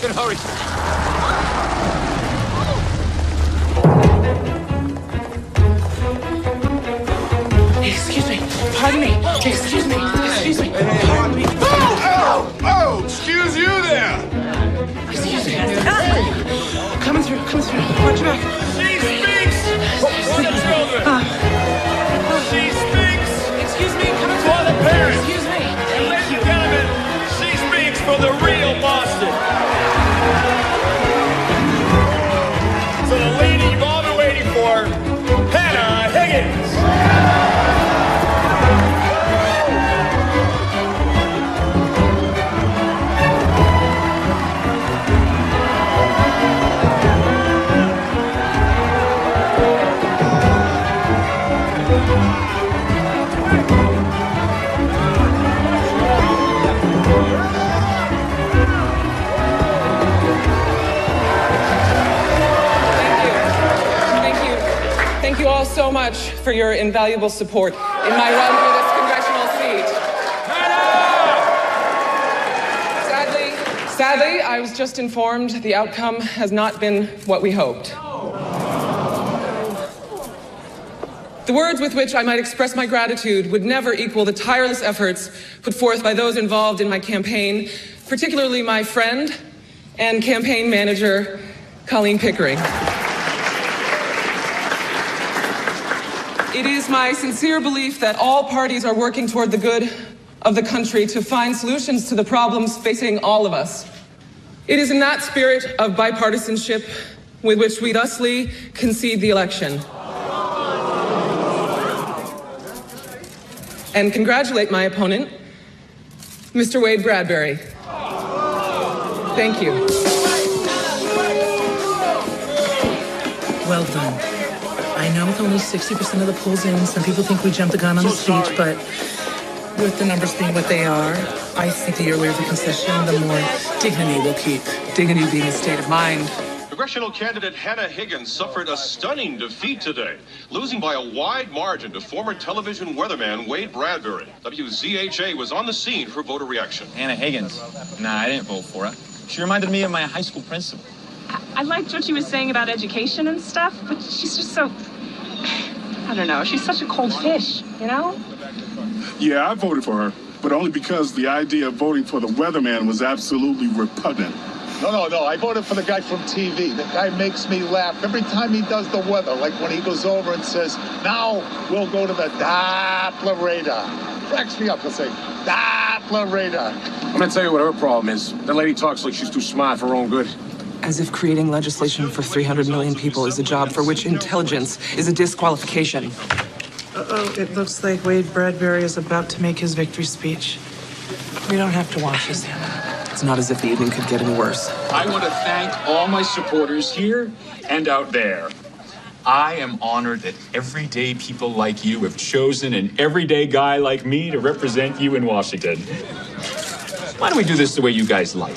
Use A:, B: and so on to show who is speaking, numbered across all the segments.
A: In a hurry.
B: Excuse me. Pardon me. Excuse me. Excuse me. Pardon me.
C: Oh, excuse you there.
B: Excuse me. Coming through. Coming through. Watch your back.
C: She speaks for the children. She speaks.
B: Excuse me. Coming
C: for
B: through.
C: the parents.
B: Excuse me.
C: And ladies and gentlemen, she speaks for the real Boston. So the lady you've all been waiting for, Hannah Higgins.
B: Thank you all so much for your invaluable support in my run for this congressional seat. Sadly, I was just informed the outcome has not been what we hoped. The words with which I might express my gratitude would never equal the tireless efforts put forth by those involved in my campaign, particularly my friend and campaign manager, Colleen Pickering. It is my sincere belief that all parties are working toward the good of the country to find solutions to the problems facing all of us. It is in that spirit of bipartisanship with which we thusly concede the election. And congratulate my opponent, Mr. Wade Bradbury. Thank you.
D: Well done. I know with only 60% of the polls in, some people think we jumped the gun on the speech, but with the numbers being what they are, I think the earlier the concession, the more dignity we'll keep. Dignity being a state of mind.
E: Congressional candidate Hannah Higgins suffered a stunning defeat today, losing by a wide margin to former television weatherman Wade Bradbury. WZHA was on the scene for voter reaction.
A: Hannah Higgins. Nah, I didn't vote for her. She reminded me of my high school principal.
F: I liked what she was saying about education and stuff, but she's just so, I don't know, she's such a cold fish, you know?
C: Yeah, I voted for her, but only because the idea of voting for the weatherman was absolutely repugnant.
G: No, I voted for the guy from TV. The guy makes me laugh every time he does the weather, like when he goes over and says, now we'll go to the Doppler radar. Cracks me up to say, Doppler radar.
H: I'm gonna tell you what her problem is. That lady talks like she's too smart for her own good.
B: As if creating legislation for 300 million people is a job for which intelligence is a disqualification.
D: Uh-oh, it looks like Wade Bradbury is about to make his victory speech. We don't have to watch this.
B: It's not as if the evening could get any worse.
I: I want to thank all my supporters here and out there. I am honored that everyday people like you have chosen an everyday guy like me to represent you in Washington. Why don't we do this the way you guys like?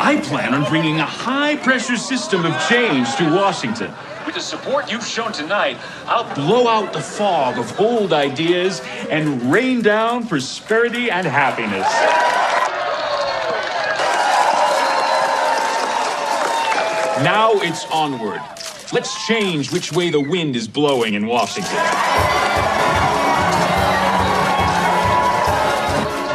I: I plan on bringing a high-pressure system of change to Washington. With the support you've shown tonight, I'll blow out the fog of old ideas and rain down prosperity and happiness. Now it's onward. Let's change which way the wind is blowing in Washington.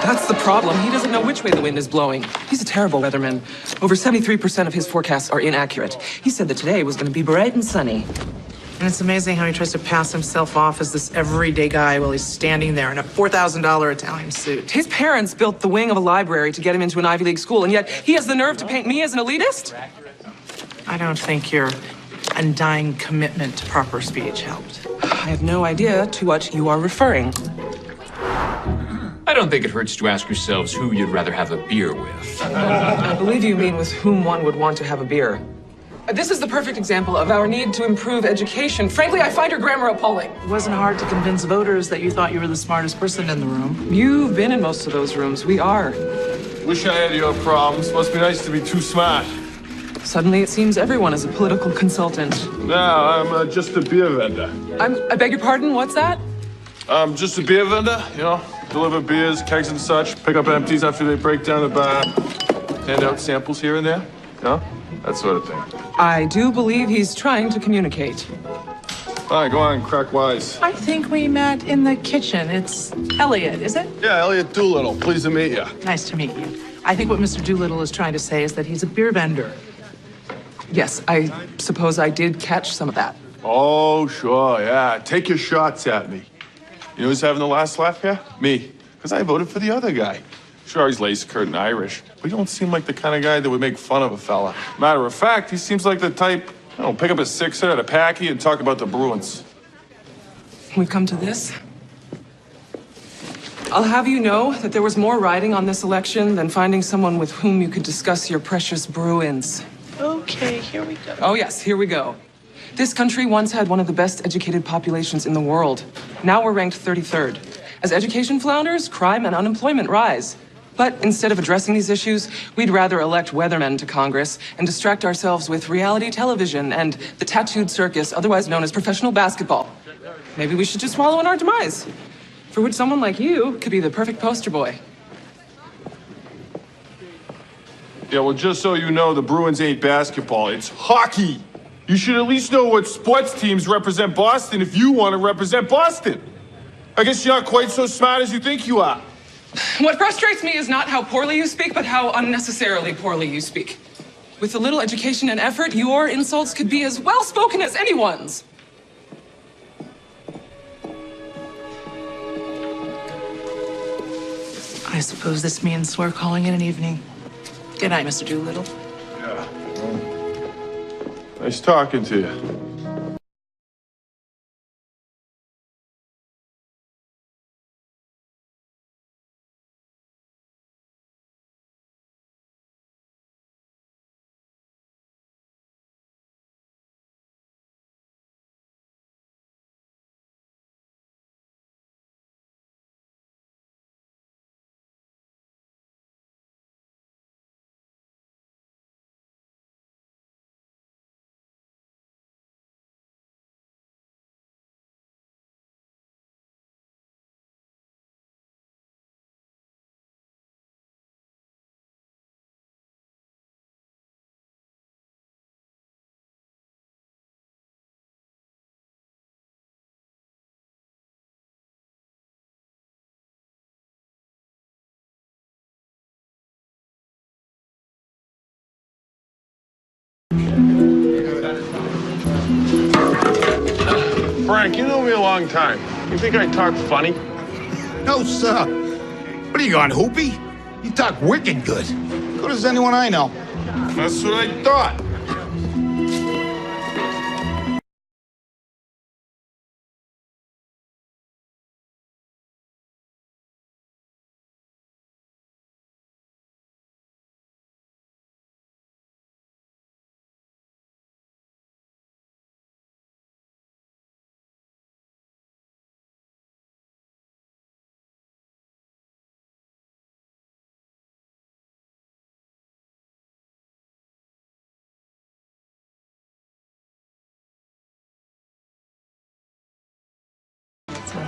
B: That's the problem. He doesn't know which way the wind is blowing. He's a terrible weatherman. Over 73% of his forecasts are inaccurate. He said that today was going to be bright and sunny.
D: And it's amazing how he tries to pass himself off as this everyday guy while he's standing there in a $4,000 Italian suit.
B: His parents built the wing of a library to get him into an Ivy League school, and yet he has the nerve to paint me as an elitist?
D: I don't think your undying commitment to proper speech helped.
B: I have no idea to what you are referring.
I: I don't think it hurts to ask yourselves who you'd rather have a beer with.
B: I believe you mean with whom one would want to have a beer. This is the perfect example of our need to improve education. Frankly, I find your grammar appalling.
D: It wasn't hard to convince voters that you thought you were the smartest person in the room.
B: You've been in most of those rooms. We are.
H: Wish I had your problems. Must be nice to be too smart.
B: Suddenly, it seems everyone is a political consultant.
H: No, I'm just a beer vendor.
B: I beg your pardon, what's that?
H: I'm just a beer vendor, you know.
J: deliver beers, kegs and such, pick up empties after they break down the bar, hand out samples here and there, that sort of thing.
B: I do believe he's trying to communicate.
J: All right, go on, crack wise.
D: I think we met in the kitchen. It's Elliot, is it?
J: Yeah, Elliot Doolittle. Pleased to meet you.
D: Nice to meet you. I think what Mr. Doolittle is trying to say is that he's a beer vendor.
B: Yes, I suppose I did catch some of that.
J: Oh, sure, yeah. Take your shots at me. You know who's having the last laugh here? Me. Because I voted for the other guy. Sure, he's lace-curd and Irish, but he don't seem like the kind of guy that would make fun of a fella. Matter of fact, he seems like the type, pick up a sixer at a packy and talk about the Bruins.
B: We've come to this. I'll have you know that there was more riding on this election than finding someone with whom you could discuss your precious Bruins.
D: Okay, here we go.
B: Oh, yes, here we go. This country once had one of the best educated populations in the world. Now we're ranked 33rd. As education flounders, crime and unemployment rise. But instead of addressing these issues, we'd rather elect weathermen to Congress and distract ourselves with reality television and the tattooed circus, otherwise known as professional basketball. Maybe we should just wallow in our demise, for which someone like you could be the perfect poster boy.
J: Yeah, well, just so you know, the Bruins ain't basketball, it's hockey. You should at least know what sports teams represent Boston if you want to represent Boston. I guess you're not quite so smart as you think you are.
B: What frustrates me is not how poorly you speak, but how unnecessarily poorly you speak. With a little education and effort, your insults could be as well-spoken as anyone's.
D: I suppose this means we're calling it an evening. Good night, Mr. Doolittle.
J: Yeah. Nice talking to you. Frank, you know me a long time. You think I talk funny?
K: No, sir. What are you on, Hoopy? You talk wicked good. Good as anyone I know.
J: That's what I thought.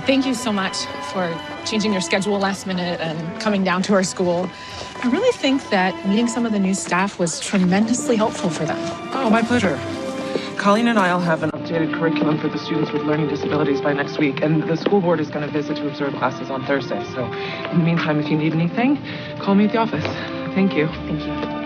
L: Thank you so much for changing your schedule last minute and coming down to our school. I really think that meeting some of the new staff was tremendously helpful for them.
B: Oh, my pleasure. Colleen and I will have an updated curriculum for the students with learning disabilities by next week, and the school board is going to visit to observe classes on Thursday. So in the meantime, if you need anything, call me at the office. Thank you.
L: Thank you.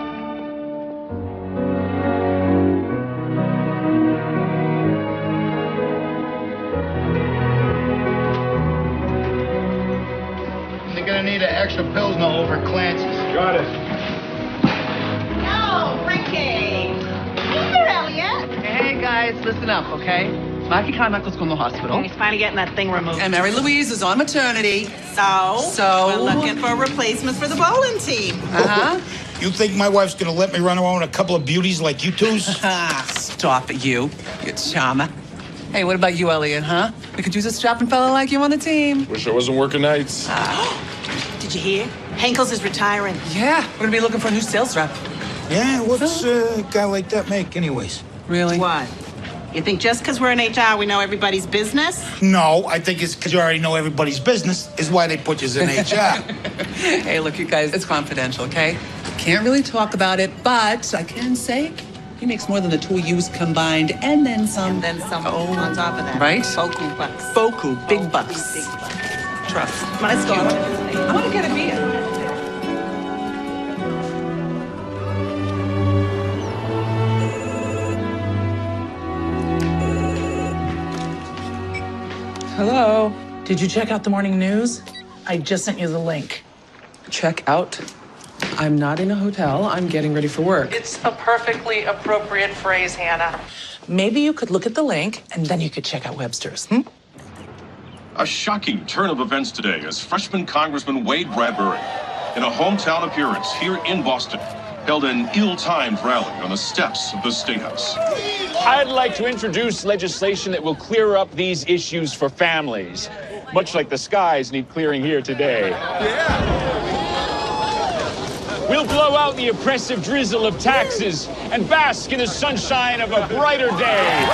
K: Need an extra Pilsner over Clancy's.
J: Got it.
M: No, Ricky. Hey there, Elliot.
N: Hey, guys, listen up, okay? Mikey Carmichael's going to the hospital.
M: And he's finally getting that thing removed.
N: And Mary Louise is on maternity.
M: So we're looking for a replacement for the bowling team.
N: Uh-huh.
K: You think my wife's gonna let me run around with a couple of beauties like you two's?
N: Stop it, you charmer. Hey, what about you, Elliot, huh? We could use a strapping fella like you on the team.
J: Wish I wasn't working nights.
M: Did you hear? Henkels is retiring.
N: Yeah, we're gonna be looking for a new sales rep.
K: Yeah, what's a guy like that make anyways?
N: Really?
M: What? You think just because we're in HR, we know everybody's business?
K: No, I think it's because you already know everybody's business is why they put you in HR.
N: Hey, look, you guys, it's confidential, okay? Can't really talk about it, but I can say he makes more than the two of yous combined, and then some.
M: And then some on top of that.
N: Right?
M: Boku bucks.
N: Boku, big bucks.
M: Big bucks.
N: Trust.
M: Let's go.
B: I want to get a beer. Hello.
D: Did you check out the morning news? I just sent you the link.
B: Check out. I'm not in a hotel. I'm getting ready for work.
D: It's a perfectly appropriate phrase, Hannah. Maybe you could look at the link and then you could check out Webster's.
E: A shocking turn of events today as freshman Congressman Wade Bradbury, in a hometown appearance here in Boston, held an ill-timed rally on the steps of the State House.
I: I'd like to introduce legislation that will clear up these issues for families, much like the skies need clearing here today. We'll blow out the oppressive drizzle of taxes and bask in the sunshine of a brighter day.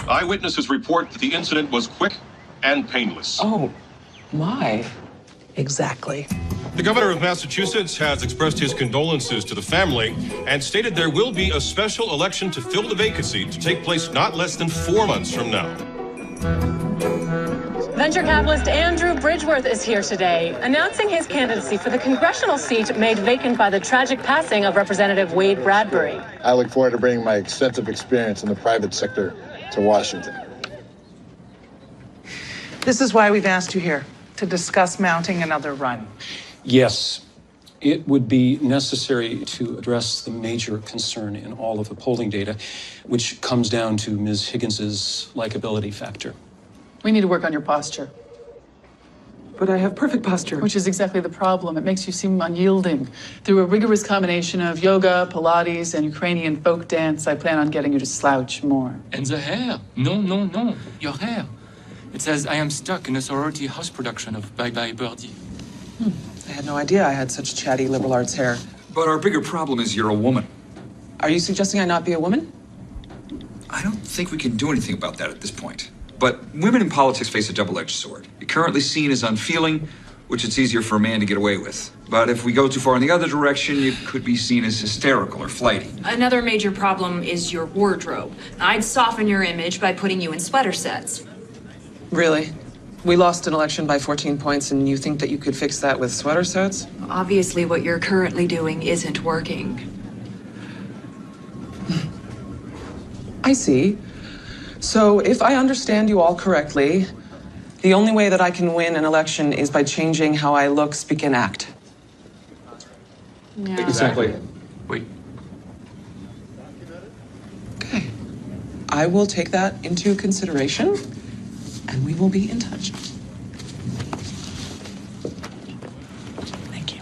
E: Eyewitnesses report that the incident was quick and painless.
B: Oh, my.
D: Exactly.
E: The governor of Massachusetts has expressed his condolences to the family and stated there will be a special election to fill the vacancy to take place not less than 4 months from now.
O: Venture capitalist Andrew Bridgeworth is here today, announcing his candidacy for the congressional seat made vacant by the tragic passing of Representative Wade Bradbury.
G: I look forward to bringing my extensive experience in the private sector to Washington.
D: This is why we've asked you here, to discuss mounting another run.
P: Yes, it would be necessary to address the major concern in all of the polling data, which comes down to Ms. Higgins's likability factor.
Q: We need to work on your posture.
B: But I have perfect posture.
Q: Which is exactly the problem. It makes you seem unyielding. Through a rigorous combination of yoga, Pilates, and Ukrainian folk dance, I plan on getting you to slouch more.
R: And the hair. No. Your hair. It says, I am stuck in a sorority house production of Bye Bye Birdie.
B: I had no idea I had such chatty liberal arts hair.
S: But our bigger problem is you're a woman.
B: Are you suggesting I not be a woman?
S: I don't think we can do anything about that at this point. But women in politics face a double-edged sword. You're currently seen as unfeeling, which it's easier for a man to get away with. But if we go too far in the other direction, you could be seen as hysterical or flighty.
T: Another major problem is your wardrobe. I'd soften your image by putting you in sweater sets.
B: Really? We lost an election by 14 points, and you think that you could fix that with sweater sets?
T: Obviously, what you're currently doing isn't working.
B: I see. So, if I understand you all correctly, the only way that I can win an election is by changing how I look, speak, and act.
T: Yeah.
P: Exactly.
R: Wait.
B: Okay. I will take that into consideration, and we will be in touch.
D: Thank you.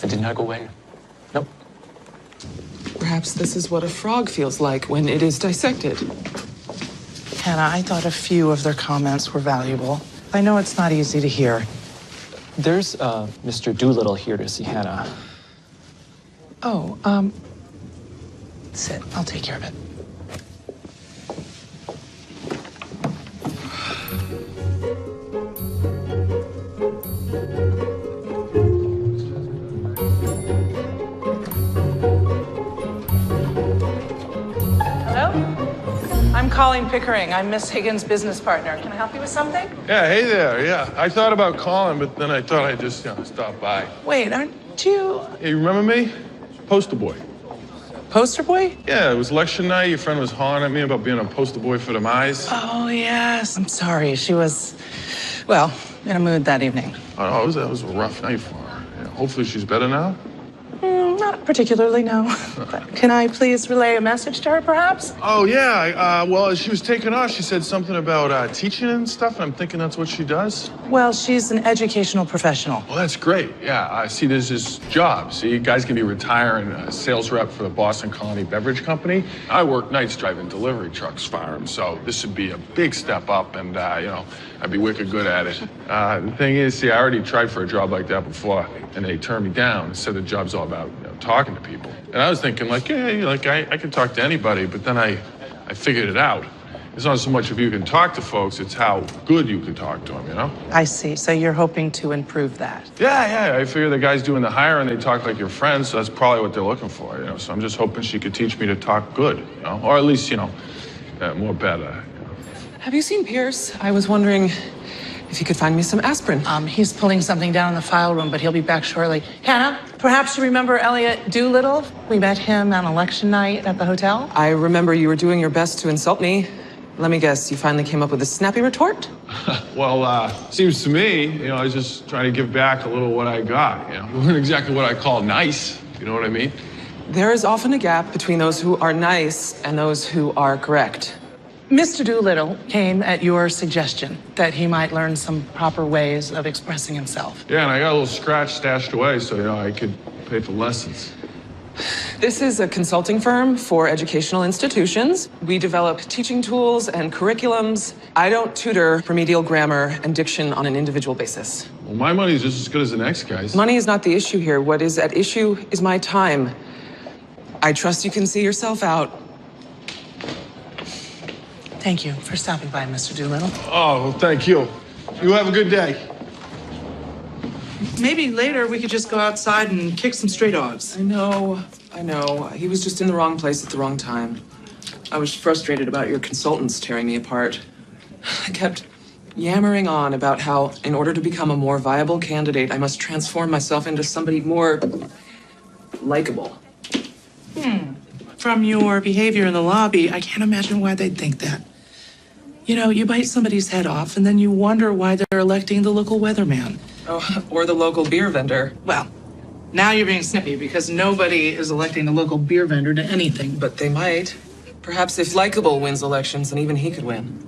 P: I did not go away. Nope.
B: Perhaps this is what a frog feels like when it is dissected.
D: Hannah, I thought a few of their comments were valuable. I know it's not easy to hear.
P: There's Mr. Doolittle here to see Hannah.
B: Oh,
D: Sit, I'll take care of it. I'm Colleen Pickering. I'm Miss Higgins' business partner. Can I help you with something?
J: Yeah, hey there, yeah. I thought about calling, but then I thought I'd just, stop by.
D: Wait, aren't you...
J: Hey, you remember me? Poster boy.
D: Poster boy?
J: Yeah, it was election night. Your friend was hollering at me about being a poster boy for the mice.
D: Oh, yes. I'm sorry. She was, well, in a mood that evening.
J: Oh, that was a rough night for her. Yeah, hopefully she's better now.
D: No, Not particularly, no. But can I please relay a message to her, perhaps?
J: Oh, yeah. Well, as she was taking off, she said something about teaching and stuff, and I'm thinking that's what she does.
D: Well, she's an educational professional.
J: Well, that's great. Yeah, see, there's this job. See, guys can be retiring a sales rep for the Boston Colony Beverage Company. I work nights driving delivery trucks for them, so this would be a big step up, and, I'd be wicked good at it. The thing is, see, I already tried for a job like that before, and they turned me down and said the job's all about talking to people. And I was thinking, I can talk to anybody, but then I figured it out. It's not so much if you can talk to folks, it's how good you can talk to them,
D: I see. So you're hoping to improve that?
J: Yeah. I figure the guys doing the hiring, they talk like your friends, so that's probably what they're looking for, So I'm just hoping she could teach me to talk good, Or at least, more better.
B: Have you seen Pierce? I was wondering if you could find me some aspirin.
D: He's pulling something down in the file room, but he'll be back shortly. Hannah, perhaps you remember Elliot Doolittle? We met him on election night at the hotel.
B: I remember you were doing your best to insult me. Let me guess, you finally came up with a snappy retort?
J: Well, seems to me, I was just trying to give back a little what I got, It wasn't exactly what I call nice, you know what I mean?
B: There is often a gap between those who are nice and those who are correct.
D: Mr. Doolittle came at your suggestion that he might learn some proper ways of expressing himself.
J: Yeah, and I got a little scratch stashed away so, I could pay for lessons.
B: This is a consulting firm for educational institutions. We develop teaching tools and curriculums. I don't tutor remedial grammar and diction on an individual basis.
J: Well, my money's just as good as the next guy's.
B: Money is not the issue here. What is at issue is my time. I trust you can see yourself out.
D: Thank you for stopping by, Mr. Doolittle.
J: Oh, well, thank you. You have a good day.
D: Maybe later we could just go outside and kick some stray dogs.
B: I know. He was just in the wrong place at the wrong time. I was frustrated about your consultants tearing me apart. I kept yammering on about how, in order to become a more viable candidate, I must transform myself into somebody more likable.
D: From your behavior in the lobby, I can't imagine why they'd think that. You bite somebody's head off, and then you wonder why they're electing the local weatherman.
B: Oh, or the local beer vendor.
D: Well, now you're being snippy because nobody is electing the local beer vendor to anything.
B: But they might. Perhaps if likable wins elections, then even he could win.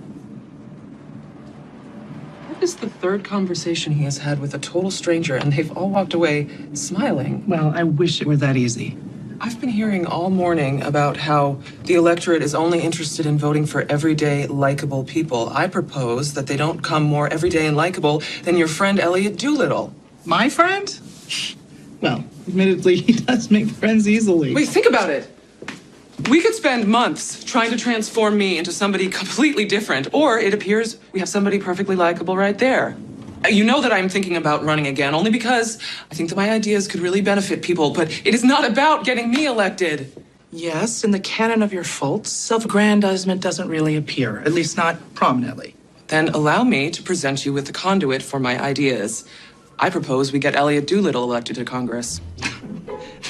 B: That is the third conversation he has had with a total stranger, and they've all walked away smiling.
D: Well, I wish it were that easy.
B: I've been hearing all morning about how the electorate is only interested in voting for everyday, likable people. I propose that they don't come more everyday and likable than your friend Elliot Doolittle.
D: My friend? Well, admittedly, he does make friends easily.
B: Wait, think about it. We could spend months trying to transform me into somebody completely different, or it appears we have somebody perfectly likable right there. You know that I'm thinking about running again, only because I think that my ideas could really benefit people, but it is not about getting me elected.
D: Yes, in the canon of your faults, self-aggrandizement doesn't really appear, at least not prominently.
B: Then allow me to present you with the conduit for my ideas. I propose we get Elliot Doolittle elected to Congress.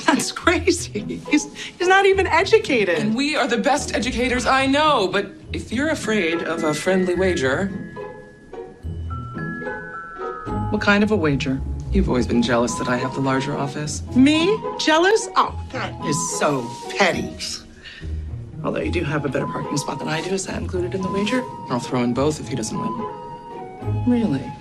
D: That's crazy. He's not even educated.
B: And we are the best educators I know, but if you're afraid of a friendly wager...
D: What kind of a wager?
B: You've always been jealous that I have the larger office.
D: Me? Jealous? Oh, that is so petty. Although you do have a better parking spot than I do. Is that included in the wager?
B: I'll throw in both if he doesn't win.
D: Really?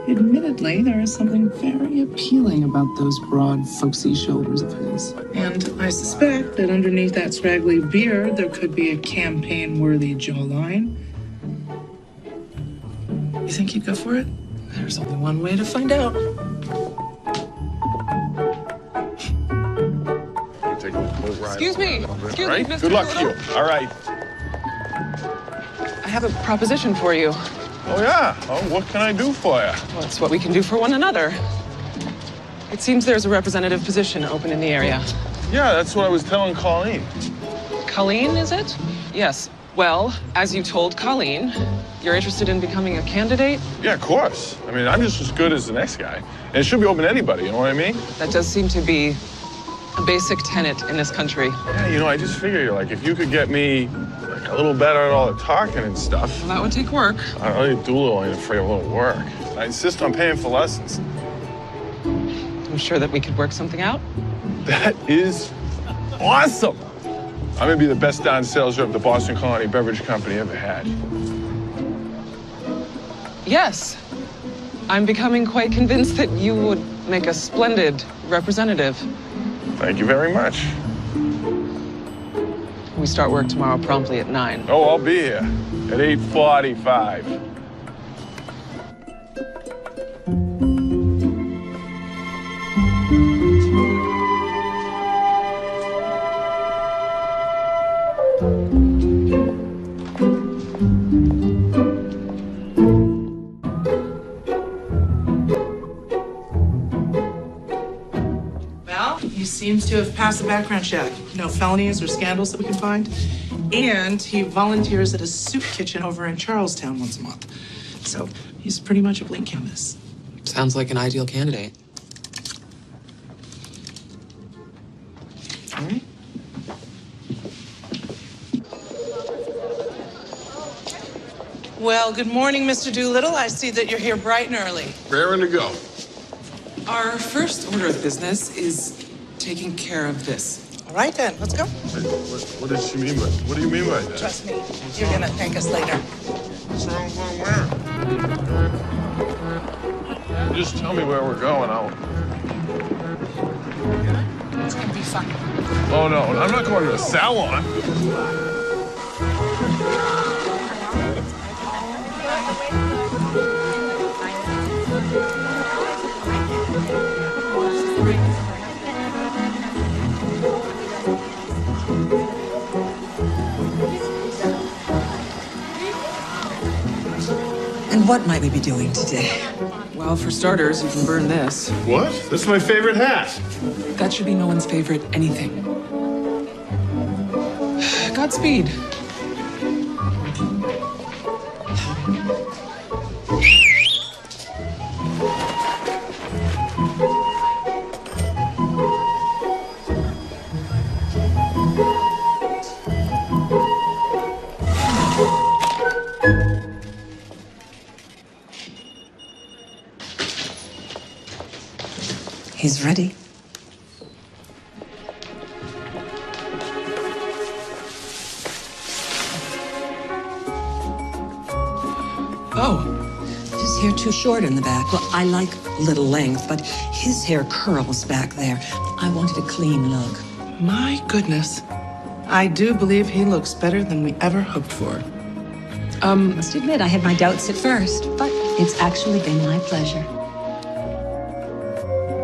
D: Admittedly, there is something very appealing about those broad, folksy shoulders of his. And I suspect that underneath that scraggly beard, there could be a campaign-worthy jawline. You think you'd go for it?
B: There's only one way to find out. Excuse me, Mr.
J: Good luck to
B: Doolittle.
J: you. All right.
B: I have a proposition for you.
J: Oh, yeah? Oh, what can I do for you?
B: Well, it's what we can do for one another. It seems there's a representative position open in the area.
J: Yeah, that's what I was telling Colleen.
B: Colleen, is it? Yes. Well, as you told Colleen, you're interested in becoming a candidate?
J: Yeah, of course. I mean, I'm just as good as the next guy. And it should be open to anybody, you know what I mean?
B: That does seem to be a basic tenet in this country.
J: Yeah, I just figure, if you could get me, a little better at all the talking and stuff.
B: Well, that would take work.
J: I don't really do a little, ain't afraid of a little work. I insist on paying for lessons.
B: I'm sure that we could work something out.
J: That is awesome. I'm gonna be the best darn sales rep the Boston Colony Beverage Company ever had.
B: Yes. I'm becoming quite convinced that you would make a splendid representative.
J: Thank you very much.
B: We start work tomorrow promptly at 9.
J: Oh, I'll be here at 8:45.
D: Well, he seems to have passed the background check. No felonies or scandals that we can find. And he volunteers at a soup kitchen over in Charlestown once a month. So he's pretty much a blank canvas.
B: Sounds like an ideal candidate.
D: All right. Well, good morning, Mr. Doolittle. I see that you're here bright and early.
J: Raring to go.
B: Our first order of business is taking care of this.
D: All right, then. Let's go.
J: What does she mean by? What do you mean by that?
D: Trust me. You're going to thank us later.
J: What's wrong where? Just tell me where we're going.
D: It's going to be fun.
J: Oh, no. I'm not going to the salon.
N: And what might we be doing today?
B: Well, for starters, you can burn this.
J: What? That's my favorite hat.
B: That should be no one's favorite anything. Godspeed.
N: He's ready.
B: Oh.
N: His hair too short in the back. Well, I like little length, but his hair curls back there. I wanted a clean look.
D: My goodness. I do believe he looks better than we ever hoped for.
N: Must admit, I had my doubts at first, but it's actually been my pleasure.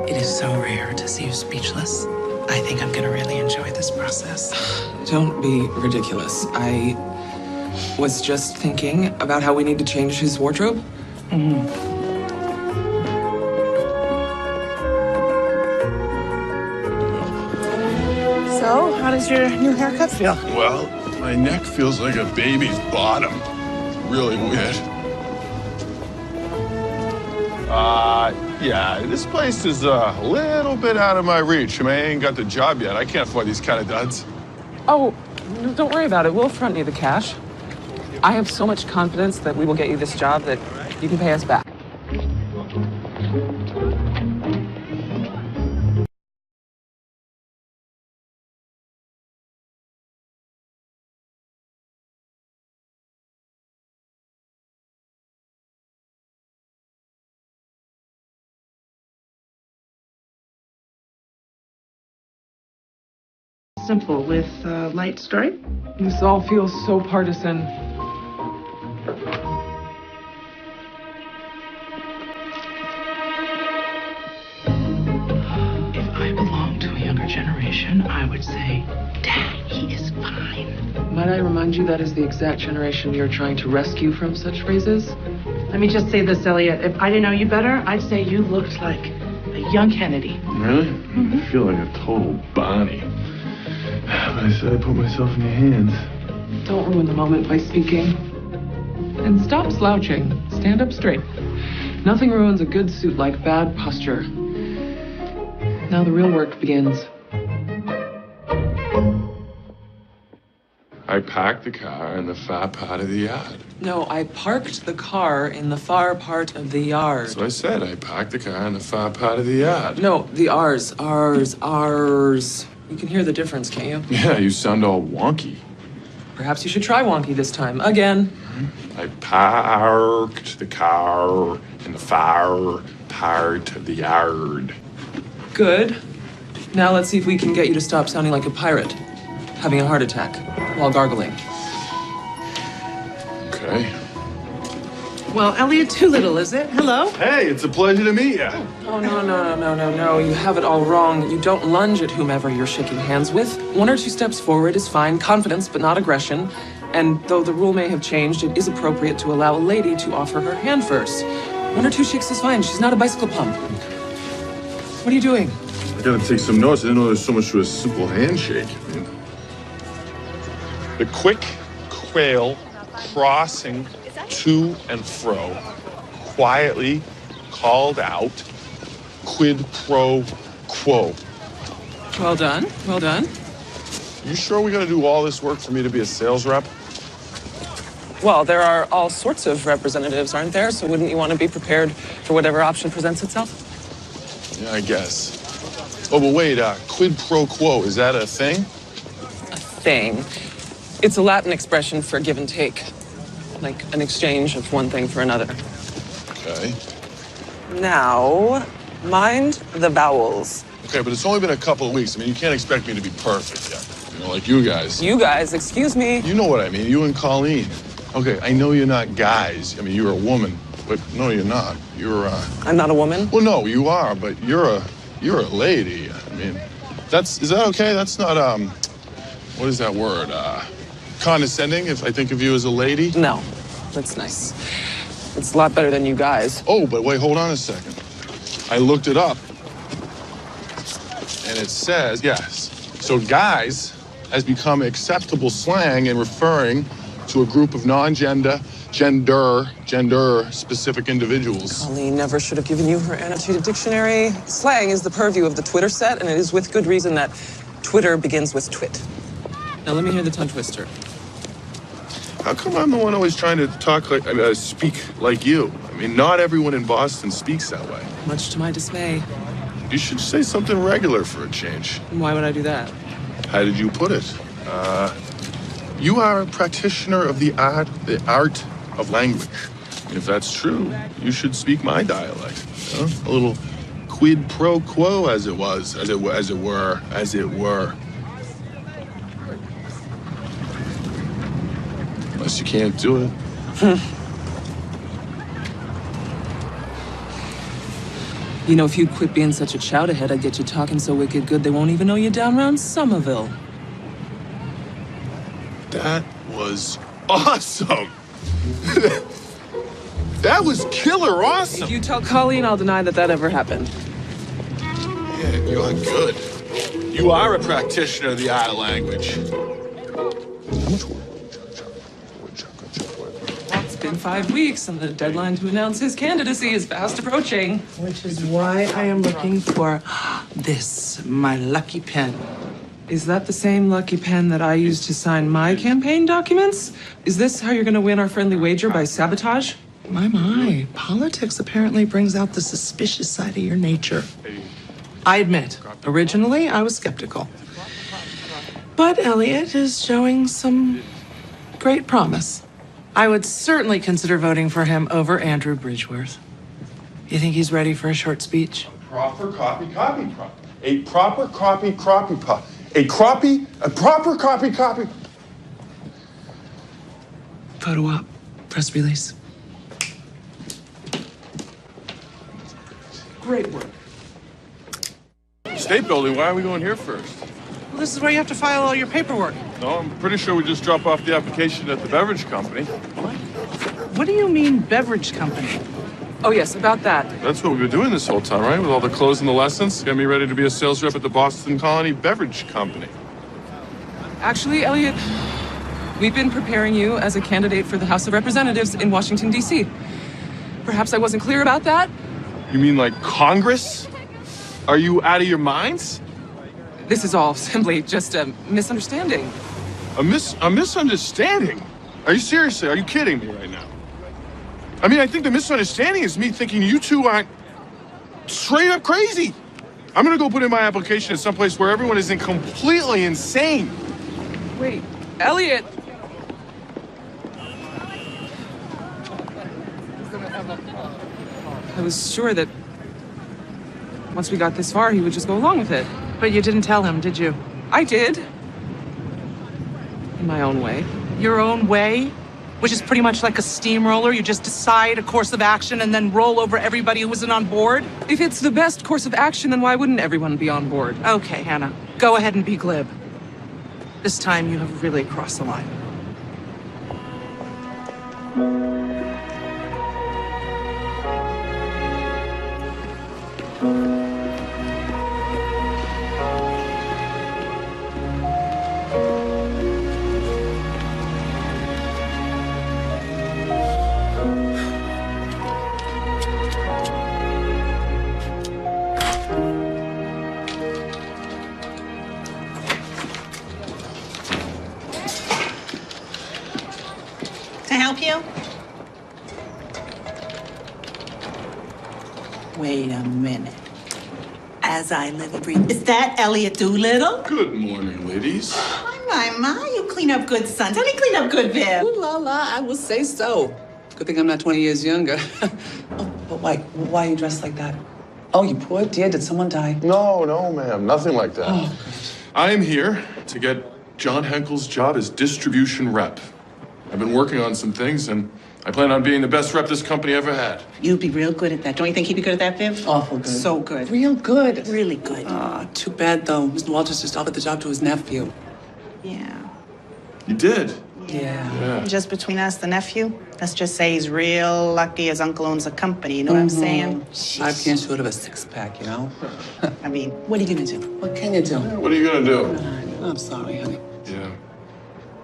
D: It is so rare to see you speechless. I think I'm gonna really enjoy this process.
B: Don't be ridiculous. I was just thinking about how we need to change his wardrobe.
D: So, how does your new haircut feel?
J: Well, my neck feels like a baby's bottom. Really weird. Yeah, this place is a little bit out of my reach. I mean, I ain't got the job yet. I can't afford these kind of duds.
B: Oh, no, don't worry about it. We'll front you the cash. I have so much confidence that we will get you this job that you can pay us back.
D: Simple, with light stripe.
B: This all feels so partisan.
D: If I belonged to a younger generation, I would say, Dad, he is fine.
B: Might I remind you that is the exact generation you're trying to rescue from such phrases?
D: Let me just say this, Elliot. If I didn't know you better, I'd say you looked like a young Kennedy.
J: Really? I feel like a total Bonnie. But I said I put myself in your hands.
B: Don't ruin the moment by speaking. And stop slouching. Stand up straight. Nothing ruins a good suit like bad posture. Now the real work begins.
J: I parked the car in the far part of the yard.
B: No, I parked the car in the far part of the yard.
J: So I said I parked the car in the far part of the yard.
B: No, the ours. You can hear the difference, can't you?
J: Yeah, you sound all wonky.
B: Perhaps you should try wonky this time. Again.
J: I parked the car in the far part of the yard.
B: Good. Now let's see if we can get you to stop sounding like a pirate, having a heart attack while gargling.
J: Okay.
D: Well, Elliot Doolittle, is it? Hello?
J: Hey, it's a pleasure to meet you.
B: Oh, no. You have it all wrong. You don't lunge at whomever you're shaking hands with. 1 or 2 steps forward is fine. Confidence, but not aggression. And though the rule may have changed, it is appropriate to allow a lady to offer her hand first. 1 or 2 shakes is fine. She's not a bicycle pump. What are you doing?
J: I gotta take some notes. I didn't know there's so much to a simple handshake. I mean, the quick quail crossing to and fro, quietly called out, quid pro quo.
B: Well done. Well done.
J: You sure we gotta do all this work for me to be a sales rep?
B: Well, there are all sorts of representatives, aren't there? So wouldn't you want to be prepared for whatever option presents itself?
J: Yeah, I guess. Oh, but wait, quid pro quo, is that a thing?
B: A thing. It's a Latin expression for give and take. Like an exchange of one thing for another.
J: Okay.
B: Now, mind the vowels.
J: Okay, but it's only been a couple of weeks. I mean, you can't expect me to be perfect yet. You know, like you guys.
B: You guys, excuse me.
J: You know what I mean, you and Colleen. Okay, I know you're not guys. I mean, you're a woman, but no, you're not. You're,
B: I'm not a woman?
J: Well, no, you are, but you're a lady. I mean, is that okay? That's not, what is that word? Condescending, if I think of you as a lady?
B: No, that's nice. It's a lot better than you guys.
J: Oh, but wait, hold on a second. I looked it up, and it says, yes. So guys has become acceptable slang in referring to a group of gender-specific individuals.
B: Colleen never should have given you her annotated dictionary. Slang is the purview of the Twitter set, and it is with good reason that Twitter begins with twit. Now let me hear the tongue twister.
J: How come I'm the one always trying to speak like you? I mean, not everyone in Boston speaks that way.
B: Much to my dismay.
J: You should say something regular for a change.
B: Why would I do that?
J: How did you put it? You are a practitioner of the art of language. If that's true, you should speak my dialect. You know? A little quid pro quo, as it were. Unless you can't do it.
B: You know, if you'd quit being such a chowderhead, I'd get you talking so wicked good they won't even know you down around Somerville.
J: That was awesome. That was killer awesome.
B: If you tell Colleen, I'll deny that ever happened.
J: Yeah, you're good. You are a practitioner of the art of language. How much work?
B: It's been 5 weeks, and the deadline to announce his candidacy is fast approaching.
D: Which is why I am looking for this, my lucky pen.
B: Is that the same lucky pen that I used to sign my campaign documents? Is this how you're going to win our friendly wager, by sabotage?
D: My. Politics apparently brings out the suspicious side of your nature. I admit, originally I was skeptical. But Elliot is showing some great promise. I would certainly consider voting for him over Andrew Bridgeworth. You think he's ready for a short speech?
J: Proper copy. A proper copy. A proper copy.
D: Photo op. Press release.
B: Great work.
J: State building, why are we going here first?
D: Well, this is where you have to file all your paperwork.
J: No, I'm pretty sure we just drop off the application at the beverage company.
D: What do you mean, beverage company?
B: Oh, yes, about that.
J: That's what we've been doing this whole time, right? With all the clothes and the lessons. Got me ready to be a sales rep at the Boston Colony Beverage Company.
B: Actually, Elliot, we've been preparing you as a candidate for the House of Representatives in Washington, D.C. Perhaps I wasn't clear about that?
J: You mean like Congress? Are you out of your minds?
B: This is all simply just a misunderstanding.
J: A misunderstanding? Are you seriously? Are you kidding me right now? I mean, I think the misunderstanding is me thinking you two aren't straight up crazy. I'm gonna go put in my application at someplace where everyone isn't completely insane.
B: Wait, Elliot! I was sure that once we got this far, he would just go along with it.
M: But you didn't tell him, did you?
B: I did. In my own way.
M: Your own way? Which is pretty much like a steamroller. You just decide a course of action and then roll over everybody who isn't on board?
B: If it's the best course of action, then why wouldn't everyone be on board?
M: Okay, Hannah. Go ahead and be glib. This time you have really crossed the line. To help you? Wait a minute. As I live and breathe. Is that Elliot Doolittle?
J: Good morning, ladies.
M: My, you clean up good, son. Tell me clean up good, Viv.
N: Ooh la la, I will say so. Good thing I'm not 20 years younger. Oh, but why are you dressed like that? Oh, you poor dear, did someone die?
J: No, ma'am, nothing like that.
N: Oh,
J: I am here to get John Henkel's job as distribution rep. I've been working on some things, and I plan on being the best rep this company ever had.
M: You'd be real good at that. Don't you think he'd be good at that, Viv?
N: awful good.
M: So good.
N: Real good.
M: Really good.
N: Too bad, though. Mr. Walters just offered the job to his nephew.
M: Yeah.
J: You did?
N: Yeah.
M: Just between us, the nephew, let's just say he's real lucky his uncle owns a company. You know what I'm saying?
N: 5 cans short of a 6-pack, you know?
M: I mean,
N: What are you gonna do? What can you do?
J: What are you gonna do?
N: I'm sorry, honey.
J: Yeah.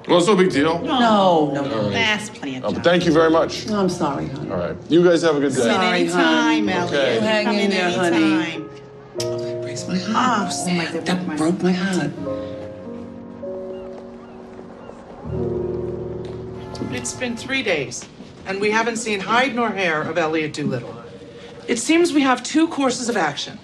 J: Well, it's no big deal.
N: No.
J: All right.
M: that's plenty of
J: But
M: time.
J: thank you very much.
N: No, I'm sorry, honey.
J: All right. You guys have a good day.
N: Sorry,
M: Anytime,
N: honey.
M: Elliot.
J: Okay.
M: You
N: Hang
M: come
N: in there, honey.
M: anytime.
N: That breaks my heart.
M: Oh, my God.
N: That broke my heart.
M: It's been 3 days, and we haven't seen hide nor hair of Elliot Doolittle. It seems we have 2 courses of action.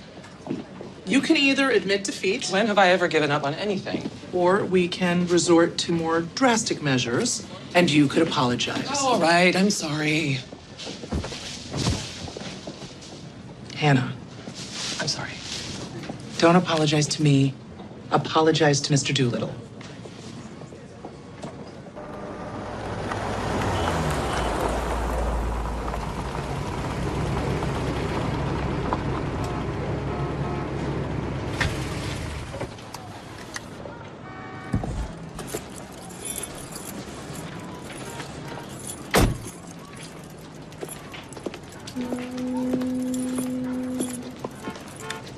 M: You can either admit defeat,
B: When have I ever given up on anything?
M: or we can resort to more drastic measures, and you could apologize.
N: All right, I'm sorry.
M: Hannah,
N: I'm sorry.
M: don't apologize to me. Apologize to Mr. Doolittle.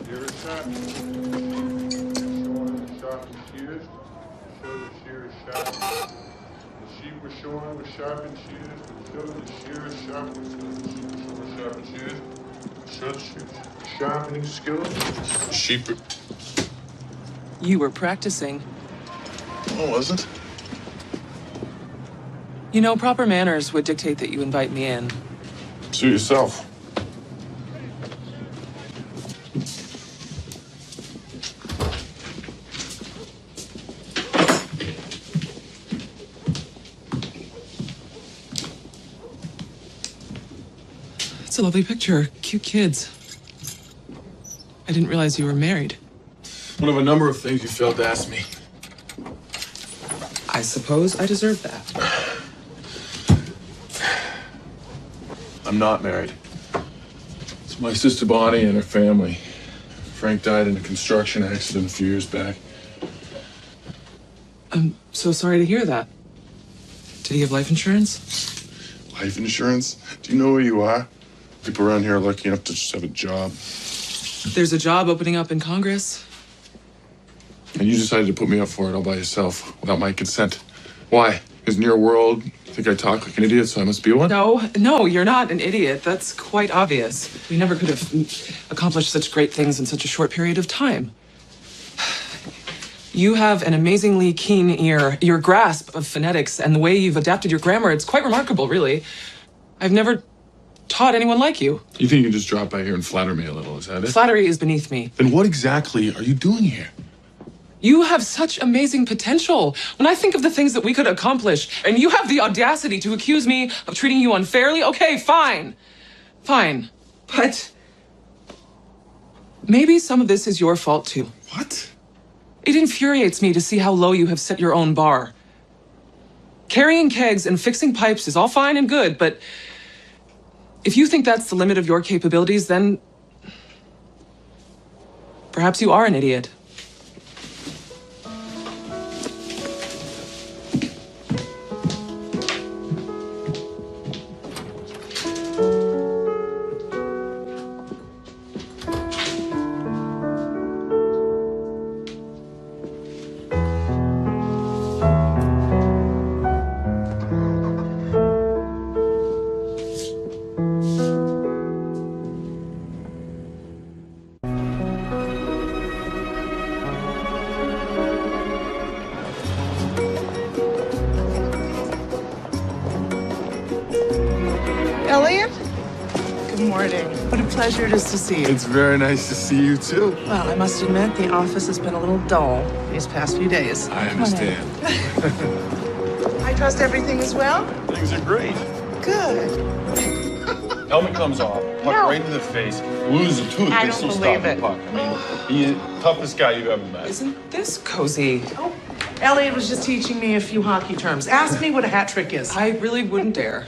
C: Shear is sharp. Sharp and shears. Show the shear is sharp. The sheep was shorn with sharp and shears. Show the shear is sharp. The sheep was shorn with sharp and shears. Show the shears. Sharpening skills. The sheep.
B: You were practicing.
J: Oh, wasn't?
B: You know, proper manners would dictate that you invite me in.
J: Suit yourself.
B: It's a lovely picture. Cute kids. I didn't realize you were married.
J: One of a number of things you failed to ask me.
B: I suppose I deserve that.
J: I'm not married. It's my sister Bonnie and her family. Frank died in a construction accident a few years back.
B: I'm so sorry to hear that. Did he have life insurance?
J: Life insurance? Do you know who you are? People around here are lucky enough to just have a job.
B: There's a job opening up in Congress.
J: And you decided to put me up for it all by yourself, without my consent. Why? Because in your world, you think I talk like an idiot, so I must be one?
B: No, you're not an idiot. That's quite obvious. We never could have accomplished such great things in such a short period of time. You have an amazingly keen ear. Your grasp of phonetics and the way you've adapted your grammar, it's quite remarkable, really. I've never taught anyone like you.
J: You think you can just drop by here and flatter me a little, is that it?
B: Flattery is beneath me.
J: Then what exactly are you doing here?
B: You have such amazing potential. When I think of the things that we could accomplish, and you have the audacity to accuse me of treating you unfairly, okay, fine. Fine. But maybe some of this is your fault, too.
J: What?
B: It infuriates me to see how low you have set your own bar. Carrying kegs and fixing pipes is all fine and good, but if you think that's the limit of your capabilities, then perhaps you are an idiot.
M: Elliot? Good morning. What a pleasure it is to see you.
J: It's very nice to see you, too.
M: Well, I must admit, the office has been a little dull these past few days.
J: I understand.
M: I trust everything is well?
J: Things are great.
M: Good.
J: Helmet comes off, Puck right in the face, loses a tooth.
M: I
J: They
M: don't
J: still
M: believe
J: stop
M: it.
J: Puck. I mean, he's the toughest guy you've ever met.
B: Isn't this cozy?
M: Oh, Elliot was just teaching me a few hockey terms. Ask me what a hat trick is.
B: I really wouldn't dare.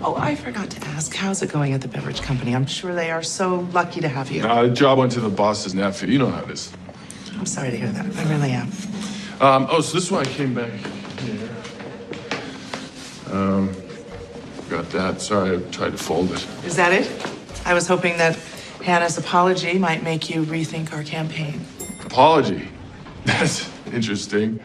M: Oh, I forgot to ask, how's it going at the beverage company? I'm sure they are so lucky to have you.
J: The job went to the boss's nephew. You know how it is.
M: I'm sorry to hear that. I really am.
J: So this is why I came back here. Got that. Sorry, I tried to fold it.
M: Is that it? I was hoping that Hannah's apology might make you rethink our campaign.
J: Apology. That's interesting.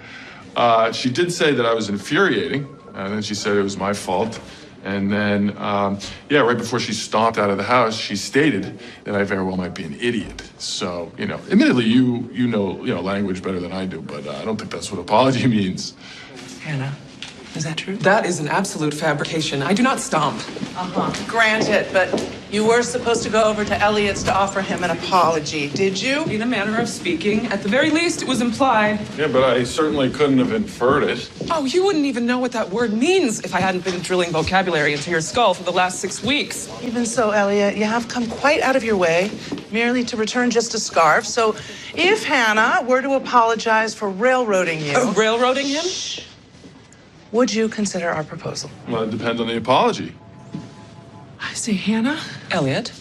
J: She did say that I was infuriating, and then she said it was my fault. And then, right before she stomped out of the house, she stated that I very well might be an idiot. So, admittedly, you know language better than I do, but I don't think that's what apology means.
M: Hannah, is that true?
B: That is an absolute fabrication. I do not stomp.
M: Granted, but you were supposed to go over to Elliot's to offer him an apology, did you?
B: In a manner of speaking, at the very least, it was implied.
J: Yeah, but I certainly couldn't have inferred it.
B: Oh, you wouldn't even know what that word means if I hadn't been drilling vocabulary into your skull for the last 6 weeks.
M: Even so, Elliot, you have come quite out of your way merely to return just a scarf. So if Hannah were to apologize for railroading you...
B: Railroading him?
M: Would you consider our proposal?
J: Well, it depends on the apology.
M: I see, Hannah.
B: Elliot,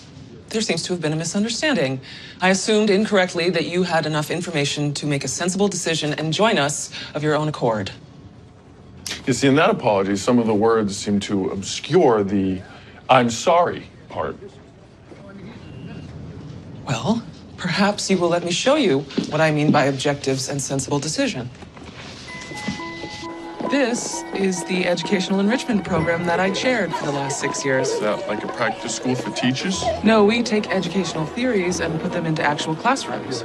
B: there seems to have been a misunderstanding. I assumed incorrectly that you had enough information to make a sensible decision and join us of your own accord.
J: You see, in that apology, some of the words seem to obscure the "I'm sorry" part.
B: Well, perhaps you will let me show you what I mean by objectives and sensible decision. This is the educational enrichment program that I chaired for the last 6 years.
J: Is that like a practice school for teachers?
B: No, we take educational theories and put them into actual classrooms.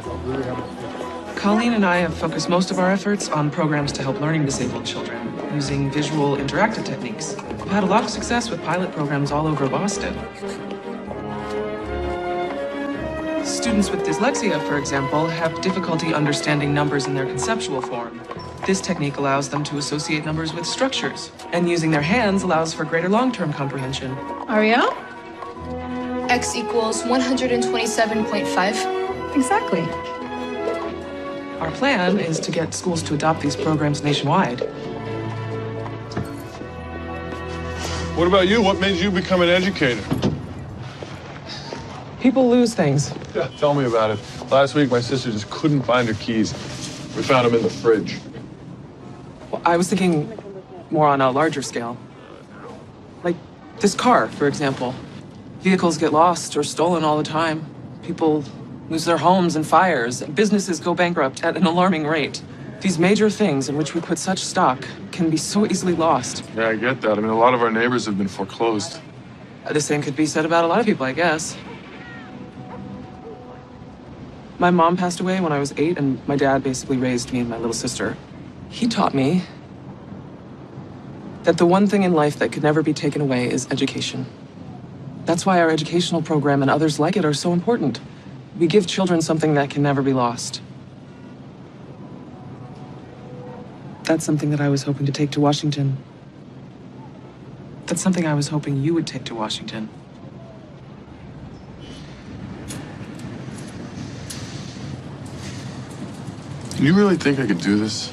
B: Colleen and I have focused most of our efforts on programs to help learning disabled children using visual interactive techniques. We've had a lot of success with pilot programs all over Boston. Students with dyslexia, for example, have difficulty understanding numbers in their conceptual form. This technique allows them to associate numbers with structures, and using their hands allows for greater long-term comprehension.
L: Ariel?
U: X equals 127.5.
L: Exactly.
B: Our plan is to get schools to adopt these programs nationwide.
J: What about you? What made you become an educator?
B: People lose things.
J: Yeah, tell me about it. Last week, my sister just couldn't find her keys. We found them in the fridge.
B: Well, I was thinking more on a larger scale. Like this car, for example. Vehicles get lost or stolen all the time. People lose their homes in fires. Businesses go bankrupt at an alarming rate. These major things in which we put such stock can be so easily lost.
J: Yeah, I get that. I mean, a lot of our neighbors have been foreclosed.
B: The same could be said about a lot of people, I guess. My mom passed away when I was 8, and my dad basically raised me and my little sister. He taught me that the one thing in life that could never be taken away is education. That's why our educational program and others like it are so important. We give children something that can never be lost. That's something that I was hoping to take to Washington. That's something I was hoping you would take to Washington.
J: You really think I could do this?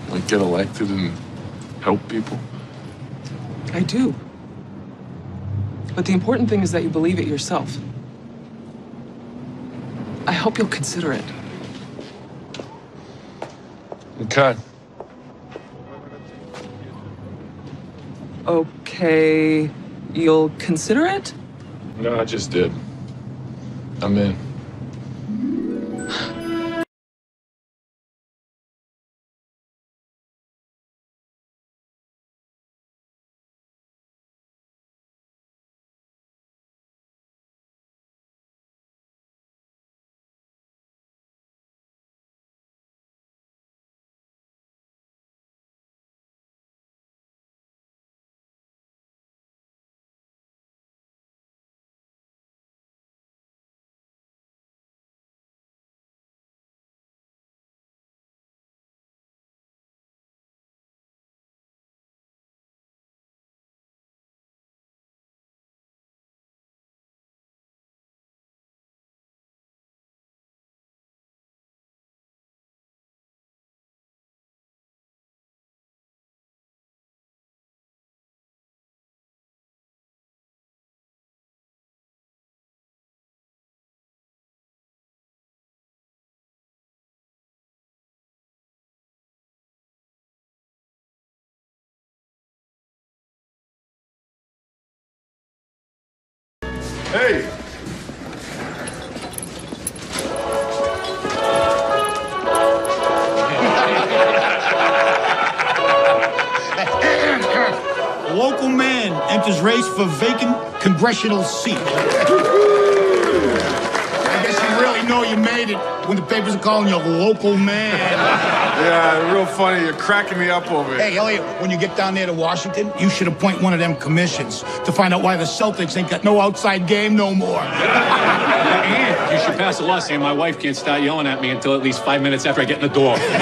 J: Like, get elected and help people?
B: I do. But the important thing is that you believe it yourself. I hope you'll consider it.
J: Okay.
B: Okay, you'll consider it?
J: No, I just did. I'm in. Hey!
K: A local man enters race for vacant congressional seat. I guess you really know you made it when the papers are calling you a local man.
J: Yeah, real funny. You're cracking me up over it.
K: Hey, Elliot, when you get down there to Washington, you should appoint one of them commissions to find out why the Celtics ain't got no outside game no more.
I: And you should pass a law saying my wife can't start yelling at me until at least 5 minutes after I get in the door.
J: Saying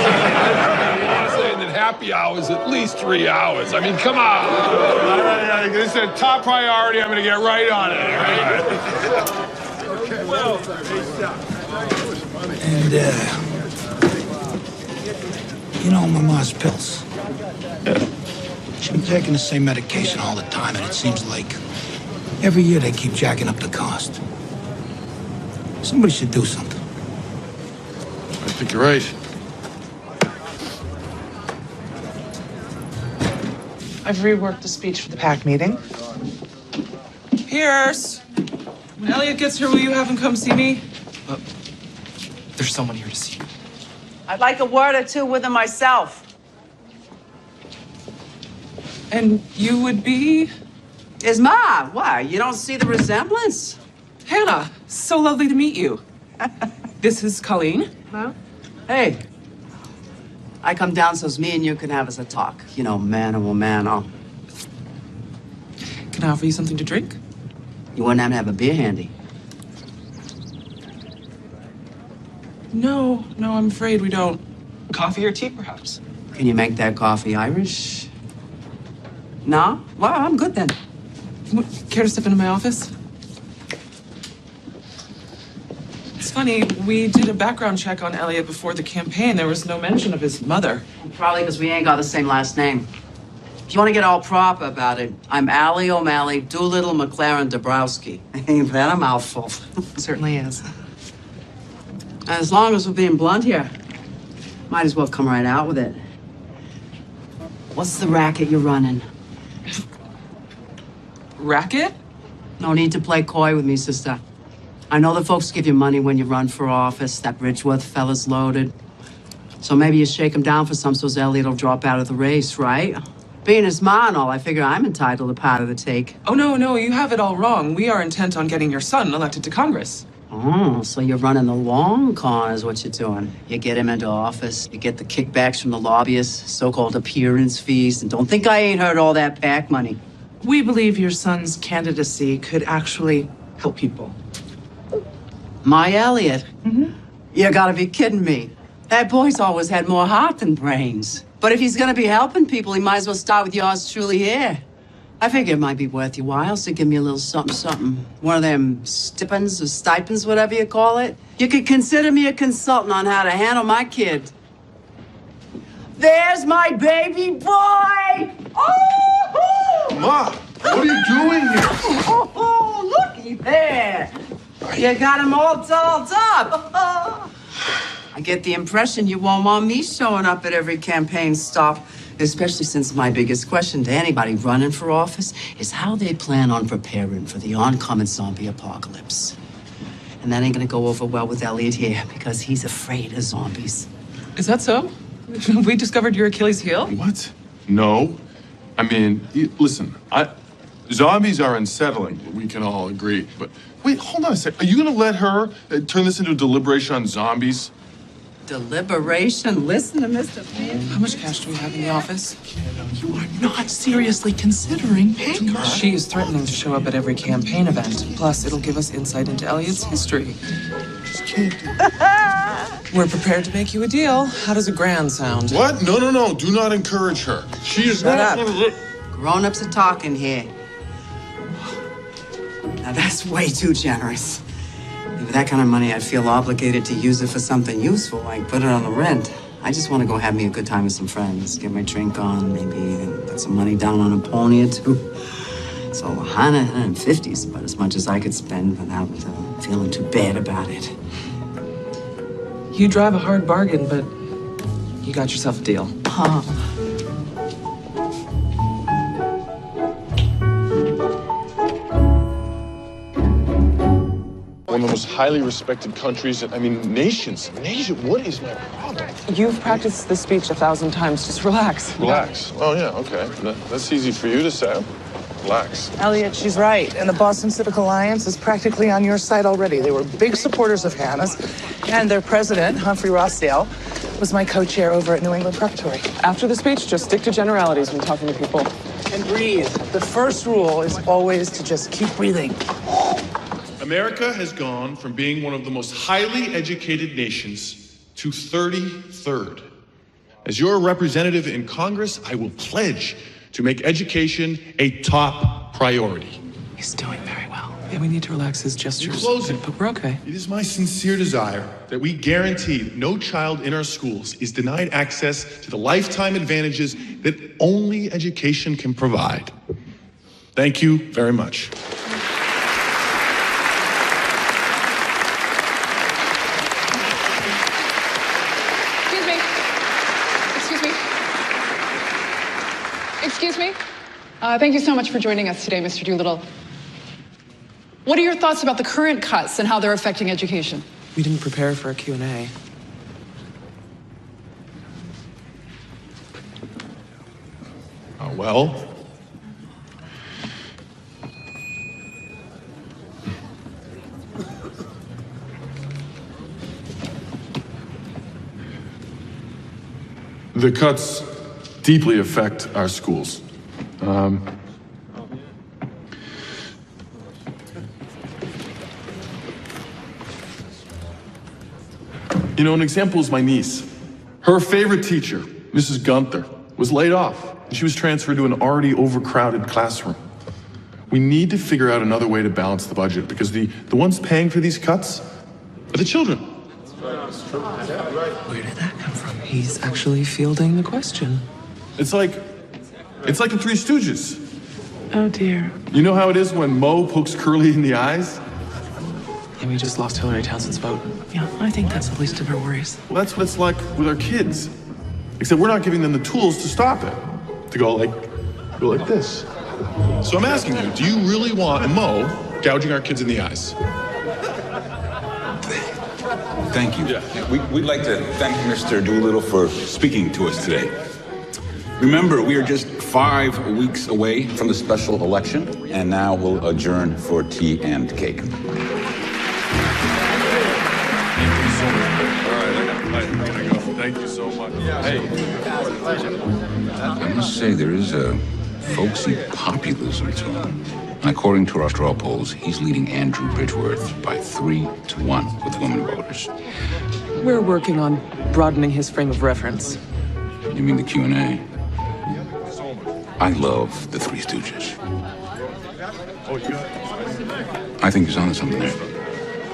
J: that happy hour is at least 3 hours. I mean, come on. This is a top priority. I'm going to get right on it.
K: Okay, well. And, you know, my mom's pills. She's been taking the same medication all the time, and it seems like every year they keep jacking up the cost. Somebody should do something.
J: I think you're right.
M: I've reworked the speech for the PAC meeting.
B: Pierce! When Elliot gets here, will you have him come see me?
A: There's someone here to see you.
V: I'd like a word or two with him myself.
B: And you would be?
V: His ma. Why? You don't see the resemblance?
B: Hannah, so lovely to meet you. This is Colleen.
V: Hello? Hey. I come down so's me and you can have us a talk. You know, man and woman. Oh.
B: Can I offer you something to drink?
V: You wouldn't happen to have a beer handy?
B: No, I'm afraid we don't. Coffee or tea, perhaps?
V: Can you make that coffee Irish? No? Well, I'm good then.
B: Care to step into my office? It's funny, we did a background check on Elliot before the campaign. There was no mention of his mother.
V: Probably because we ain't got the same last name. If you want to get all proper about it, I'm Allie O'Malley Doolittle McLaren Dabrowski. Ain't that a mouthful?
M: Certainly is.
V: As long as we're being blunt here, might as well come right out with it. What's the racket you're running?
B: Racket?
V: No need to play coy with me, sister. I know the folks give you money when you run for office. That Bridgeworth fella's loaded. So maybe you shake him down for some so's Elliot'll drop out of the race, right? Being his ma and all, I figure I'm entitled to part of the take.
B: Oh, no, you have it all wrong. We are intent on getting your son elected to Congress.
V: Oh, so you're running the long con is what you're doing. You get him into office, you get the kickbacks from the lobbyists, so-called appearance fees, and don't think I ain't heard all that PAC money.
M: We believe your son's candidacy could actually help people.
V: My Elliot? You gotta be kidding me. That boy's always had more heart than brains. But if he's gonna be helping people, he might as well start with yours truly here. I figure it might be worth your while, so give me a little something. One of them stipends or stipends, whatever you call it. You could consider me a consultant on how to handle my kid. There's my baby boy! Oh!
J: Ma, what are you doing here?
V: Oh, looky there! You got him all dolled up. I get the impression you won't want me showing up at every campaign stop, especially since my biggest question to anybody running for office is how they plan on preparing for the oncoming zombie apocalypse. And that ain't gonna go over well with Elliot here because he's afraid of zombies.
B: Is that so? We discovered your Achilles heel?
J: What? No. I mean, listen, zombies are unsettling. We can all agree. But wait, hold on a sec. Are you going to let her turn this into a deliberation on zombies?
V: Deliberation? Listen to Mr. Finn.
B: How much cash do we have in the office?
M: You are not seriously considering paying her.
B: She is threatening to show up at every campaign event. Plus, it'll give us insight into Elliot's history.
J: Just can't do that.
B: We're prepared to make you a deal. How does a grand sound?
J: What? No. Do not encourage her. She is
V: Shut
J: not
V: up.
J: gonna
V: Grown-ups are talking here. Now that's way too generous. With that kind of money, I'd feel obligated to use it for something useful, like put it on the rent. I just want to go have me a good time with some friends, get my drink on, maybe put some money down on a pony or two. So 150 is about as much as I could spend without feeling too bad about it.
B: You drive a hard bargain, but you got yourself a deal.
J: One of the most highly respected countries, nations. What is my problem?
B: You've practiced this speech 1,000 times. Just relax.
J: Relax. Oh, yeah, okay. That's easy for you to say. Relax.
M: Elliot, she's right. And the Boston Civic Alliance is practically on your side already. They were big supporters of Hannah's. And their president, Humphrey Rossdale, was my co-chair over at New England Preparatory.
B: After the speech, just stick to generalities when talking to people.
M: And breathe. The first rule is always to just keep breathing.
J: America has gone from being one of the most highly educated nations to 33rd. As your representative in Congress, I will pledge to make education a top priority.
B: He's doing very well. Yeah, we need to relax his gestures.
J: In closing,
B: but we're okay.
J: It is my sincere desire that we guarantee that no child in our schools is denied access to the lifetime advantages that only education can provide. Thank you very much.
L: Excuse me? Thank you so much for joining us today, Mr. Doolittle. What are your thoughts about the current cuts and how they're affecting education?
B: We didn't prepare for a Q&A.
J: Well, the cuts deeply affect our schools. An example is my niece. Her favorite teacher, Mrs. Gunther, was laid off, and she was transferred to an already overcrowded classroom. We need to figure out another way to balance the budget because the ones paying for these cuts are the children.
B: Where did that come from? He's actually fielding the question.
J: It's like the Three Stooges.
B: Oh, dear.
J: You know how it is when Mo pokes Curly in the eyes?
B: And we just lost Hillary Townsend's vote. Yeah, I think that's the least of our worries.
J: Well, that's what it's like with our kids. Except we're not giving them the tools to stop it. To go like this. So I'm asking you, do you really want Mo gouging our kids in the eyes?
F: Thank you. Yeah. We'd like to thank Mr. Doolittle for speaking to us today. Remember, we are just 5 weeks away from the special election, and now we'll adjourn for tea and cake.
J: Thank you so much. Hey.
F: I must say, there is a folksy populism to him. And according to our straw polls, he's leading Andrew Bridgeworth by 3-1 with women voters.
B: We're working on broadening his frame of reference.
F: You mean the Q&A? I love the Three Stooges.
J: Oh, you got it.
F: I think he's onto something there.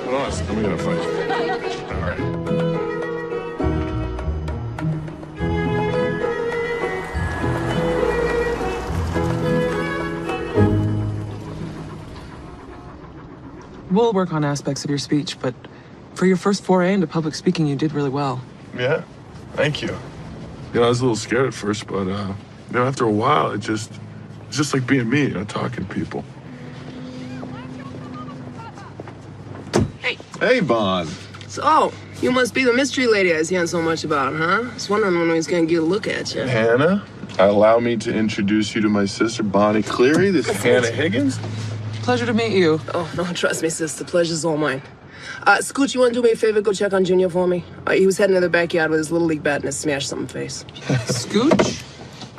J: Hold on, let me get a fight. All right.
B: We'll work on aspects of your speech, but for your first foray into public speaking, you did really well.
J: Yeah, thank you. You know, I was a little scared at first, but, you know, after a while, it's just like being me, you know, talking to people.
E: Hey.
J: Hey, Bon.
E: So, you must be the mystery lady I was hearing so much about, huh? I was wondering when we was gonna get a look at you.
J: Hannah, allow me to introduce you to my sister, Bonnie Cleary. This is Hannah Higgins.
B: Pleasure to meet you.
E: Oh, no, trust me, sis. The pleasure's all mine. Scooch, you want to do me a favor? Go check on Junior for me. He was heading to the backyard with his Little League bat and a smashed something face.
B: Scooch?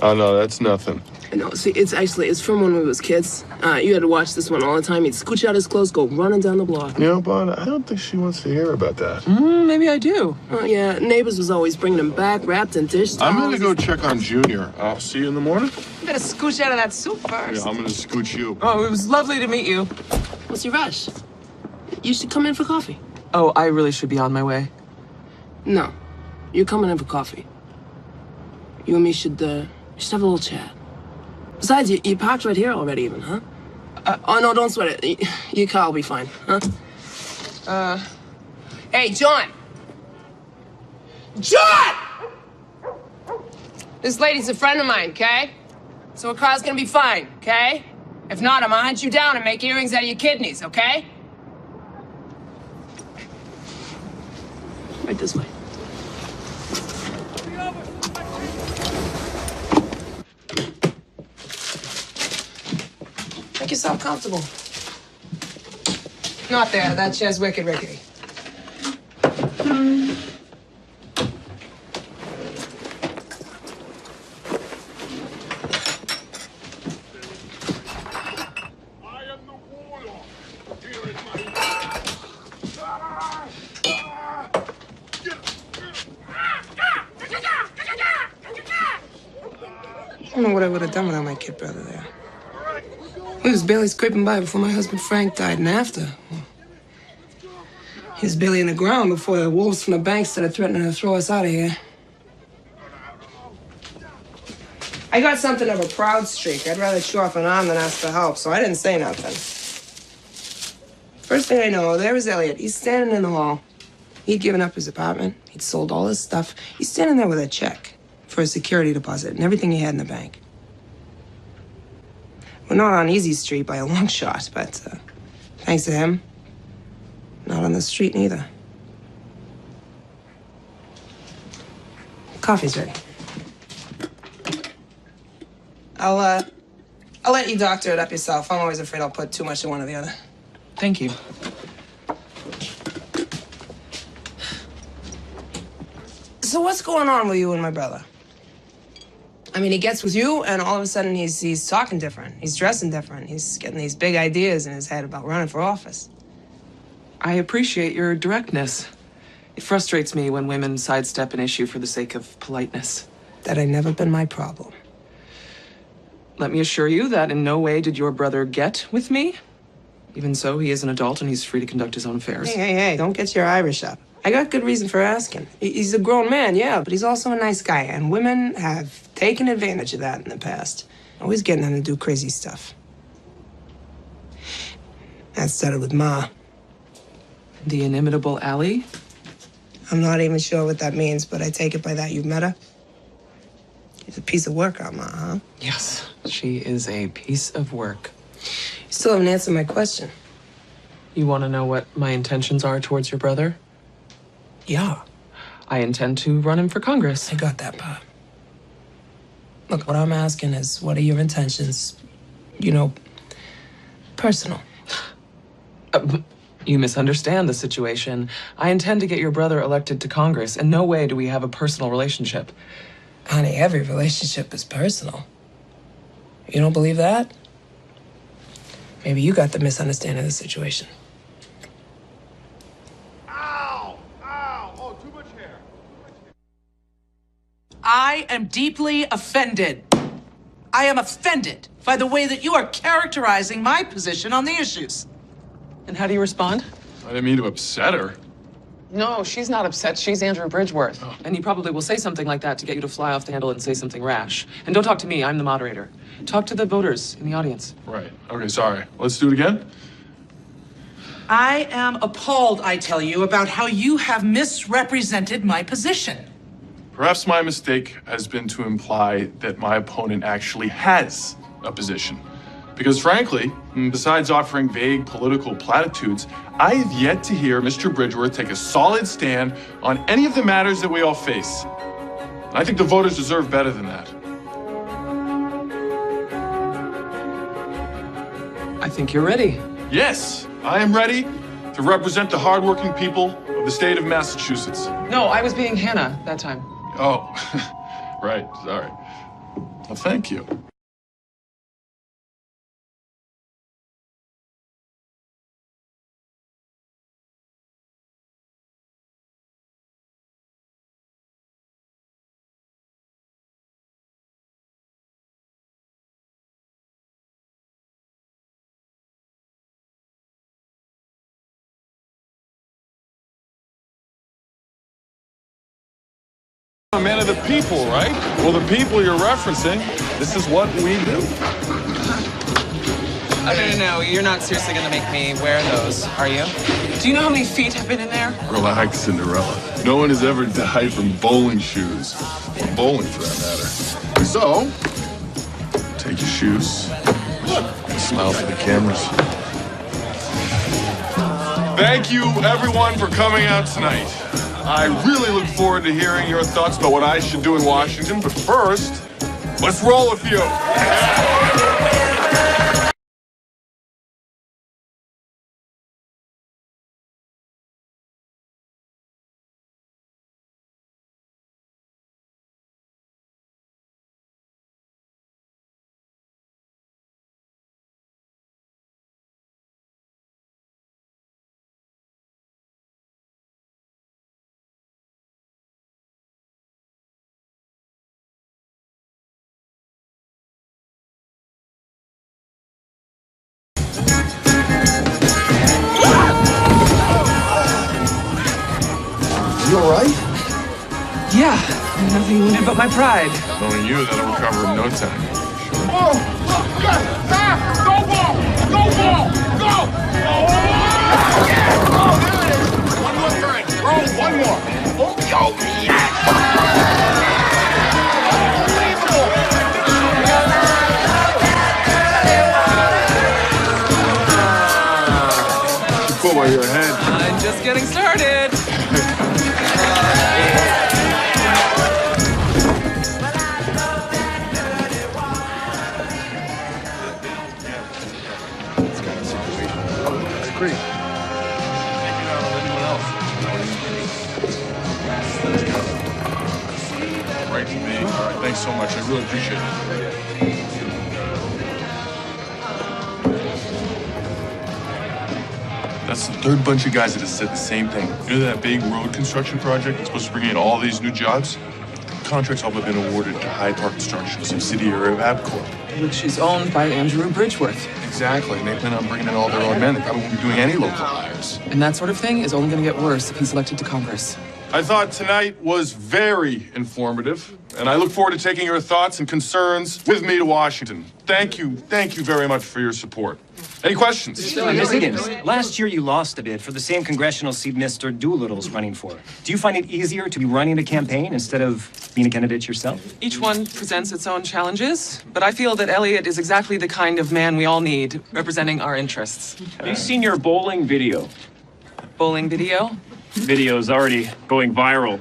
J: Oh, no, that's nothing.
E: No, see, it's from when we was kids. You had to watch this one all the time. He'd scooch out his clothes, go running down the block.
J: You know, Bon, I don't think she wants to hear about that.
B: Maybe I do.
E: Oh, yeah, neighbors was always bringing him back, wrapped in dish towels.
J: I'm gonna go check on Junior. I'll see you in the morning.
E: You better scooch out of that soup first.
J: Yeah, I'm gonna scooch you.
B: Oh, it was lovely to meet you.
E: What's your rush? You should come in for coffee.
B: Oh, I really should be on my way.
E: No, you're coming in for coffee. You and me should have a little chat. Besides, you parked right here already even, huh? Oh, no, don't sweat it. Your car will be fine, huh? Hey, John! John! This lady's a friend of mine, okay? So her car's gonna be fine, okay? If not, I'm gonna hunt you down and make earrings out of your kidneys, okay? Right this way. Make yourself comfortable. Not there. That chair's wicked rickety. I don't know what I would have done without my kid brother there. He was barely scraping by before my husband Frank died, and after. He was barely in the ground before the wolves from the bank started threatening to throw us out of here. I got something of a proud streak. I'd rather chew off an arm than ask for help, so I didn't say nothing. First thing I know, there was Elliot. He's standing in the hall. He'd given up his apartment. He'd sold all his stuff. He's standing there with a check for a security deposit and everything he had in the bank. We're not on Easy Street by a long shot, but thanks to him, not on the street neither. Coffee's ready. I'll let you doctor it up yourself. I'm always afraid I'll put too much in one or the other.
B: Thank you.
E: So what's going on with you and my brother? I mean, he gets with you, and all of a sudden he's talking different. He's dressing different. He's getting these big ideas in his head about running for office.
B: I appreciate your directness. It frustrates me when women sidestep an issue for the sake of politeness.
E: That had never been my problem.
B: Let me assure you that in no way did your brother get with me. Even so, he is an adult and he's free to conduct his own affairs.
E: Hey, don't get your Irish up. I got good reason for asking. He's a grown man, yeah, but he's also a nice guy, and women have taken advantage of that in the past. Always getting him to do crazy stuff. That started with Ma.
B: The inimitable Allie?
E: I'm not even sure what that means, but I take it by that you've met her. She's a piece of work, Ma, huh?
B: Yes, she is a piece of work.
E: You still haven't answered my question.
B: You want to know what my intentions are towards your brother?
E: Yeah.
B: I intend to run him for Congress.
E: I got that, Pa. Look, what I'm asking is, what are your intentions, personal?
B: You misunderstand the situation. I intend to get your brother elected to Congress. In no way do we have a personal relationship.
E: Honey, every relationship is personal. You don't believe that? Maybe you got the misunderstanding of the situation.
G: Ow! Ow! Oh, too much hair.
M: I am deeply offended. I am offended by the way that you are characterizing my position on the issues.
B: And how do you respond?
J: I didn't mean to upset her.
B: No, she's not upset. She's Andrew Bridgeworth. Oh. And he probably will say something like that to get you to fly off the handle and say something rash. And don't talk to me. I'm the moderator. Talk to the voters in the audience.
J: Right. Okay, sorry. Let's do it again.
M: I am appalled, I tell you, about how you have misrepresented my position.
J: Perhaps my mistake has been to imply that my opponent actually has a position. Because frankly, besides offering vague political platitudes, I have yet to hear Mr. Bridgeworth take a solid stand on any of the matters that we all face. And I think the voters deserve better than that.
B: I think you're ready.
J: Yes, I am ready to represent the hardworking people of the state of Massachusetts.
B: No, I was being Hannah that time.
J: Oh, right, sorry. Well, thank you. A man of the people, right? Well, the people you're referencing, this is what we do.
B: No, you're not seriously gonna make me wear those, are you? Do you know how many feet have been in there?
J: Relax, Cinderella. No one has ever died from bowling shoes. Or bowling, for that matter. So, take your shoes. Smile for the cameras. Thank you, everyone, for coming out tonight. I really look forward to hearing your thoughts about what I should do in Washington, but first, let's roll a few.
K: You all right?
B: Yeah, nothing wounded but my pride.
J: Knowing you, that'll recover in no time.
G: Oh! Yes! Ah! Go ball! Go ball! Go! Oh, there it is! One more turn. Throw one more. Oh, yo! Yes!
J: Pull by your head.
B: I'm just getting started.
J: Great. Maybe not on anyone else. Right to me. All right, thanks so much. I really appreciate it. That's the third bunch of guys that have said the same thing. You know that big road construction project that's supposed to bring in all these new jobs? Contracts all have been awarded to Hyde Park Construction, a subsidiary of Abcorp.
B: Which is owned by Andrew Bridgeworth.
J: Exactly, and they plan on bringing in all their own men. They probably won't be doing any local hires.
B: And that sort of thing is only going to get worse if he's elected to Congress.
J: I thought tonight was very informative, and I look forward to taking your thoughts and concerns with me to Washington. Thank you very much for your support. Any questions?
H: Ms. Higgins, last year you lost a bid for the same congressional seat Mr. Doolittle's running for. Do you find it easier to be running a campaign instead of being a candidate yourself?
B: Each one presents its own challenges, but I feel that Elliot is exactly the kind of man we all need, representing our interests.
O: Have you seen your bowling video?
B: Bowling video?
O: Video's already going viral.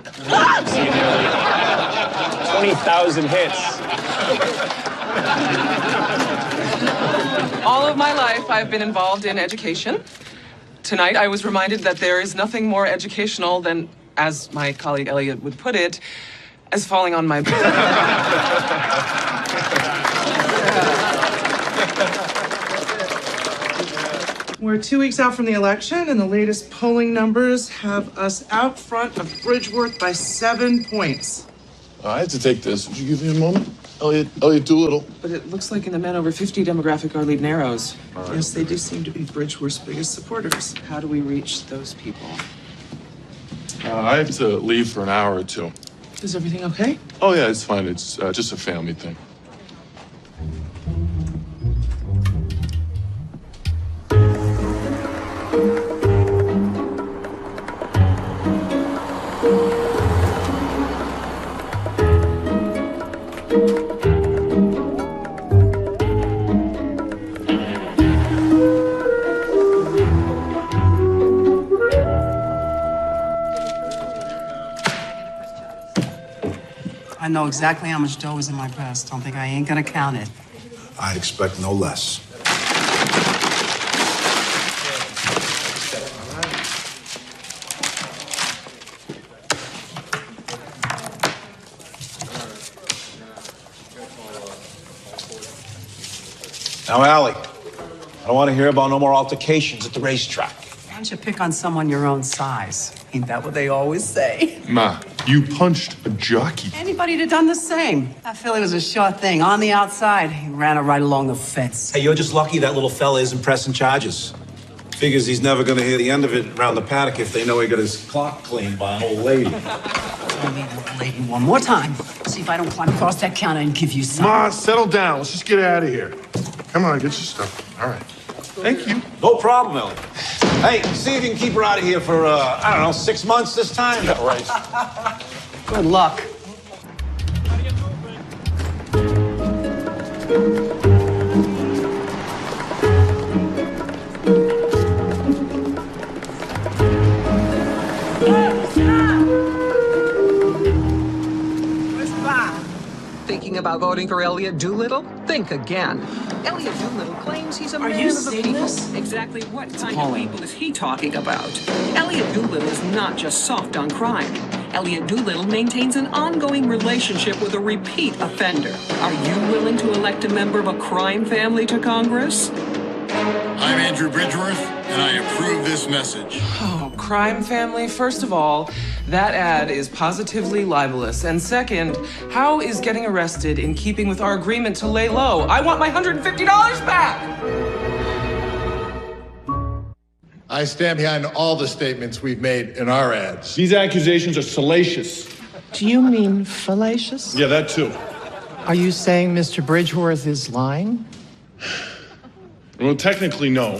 O: 20,000 hits.
B: All of my life, I've been involved in education. Tonight, I was reminded that there is nothing more educational than, as my colleague Elliot would put it, as falling on my
M: We're 2 weeks out from the election, and the latest polling numbers have us out front of Bridgeworth by 7 points.
J: I had to take this. Would you give me a moment? Elliot Doolittle.
B: But it looks like in the men over 50 demographic, our lead narrows.
J: Right.
M: Yes, they do seem to be Bridgeworth's biggest supporters.
B: How do we reach those people?
J: I have to leave for an hour or two.
M: Is everything okay?
J: Oh, yeah, it's fine. It's just a family thing.
V: I know exactly how much dough is in my purse. Don't think I ain't gonna count it.
K: I'd expect no less.
Q: Now, Allie, I don't want to hear about no more altercations at the racetrack.
V: Why don't you pick on someone your own size? Ain't that what they always say?
J: Ma, you punched a jockey.
V: Anybody'd have done the same. That filly was a sure thing. On the outside, he ran her right along the fence.
Q: Hey, you're just lucky that little fella isn't pressing charges. Figures he's never going to hear the end of it around the paddock if they know he got his clock cleaned by an old lady.
V: Tell me the lady one more time. See if I don't climb across that counter and give you some.
J: Ma, settle down. Let's just get out of here. Come on, get your stuff. All right. Thank you.
Q: No problem, Ellie. Hey, see if you can keep her out of here for, I don't know, 6 months this time?
J: Yeah, right.
V: Good luck.
S: Thinking about voting for Elliot Doolittle? Think again. Elliot Doolittle claims he's a man
M: you
S: of the
M: seeing
S: people.
M: this?
S: Exactly what kind of people is he talking about? Elliot Doolittle is not just soft on crime. Elliot Doolittle maintains an ongoing relationship with a repeat offender. Are you willing to elect a member of a crime family to Congress?
W: I'm Andrew Bridgeworth, and I approve this message.
B: Oh, crime family, first of all, that ad is positively libelous. And second, how is getting arrested in keeping with our agreement to lay low? I want my $150 back!
G: I stand behind all the statements we've made in our ads.
J: These accusations are salacious.
M: Do you mean fallacious?
J: Yeah, that too.
M: Are you saying Mr. Bridgeworth is lying?
J: Well, technically, no.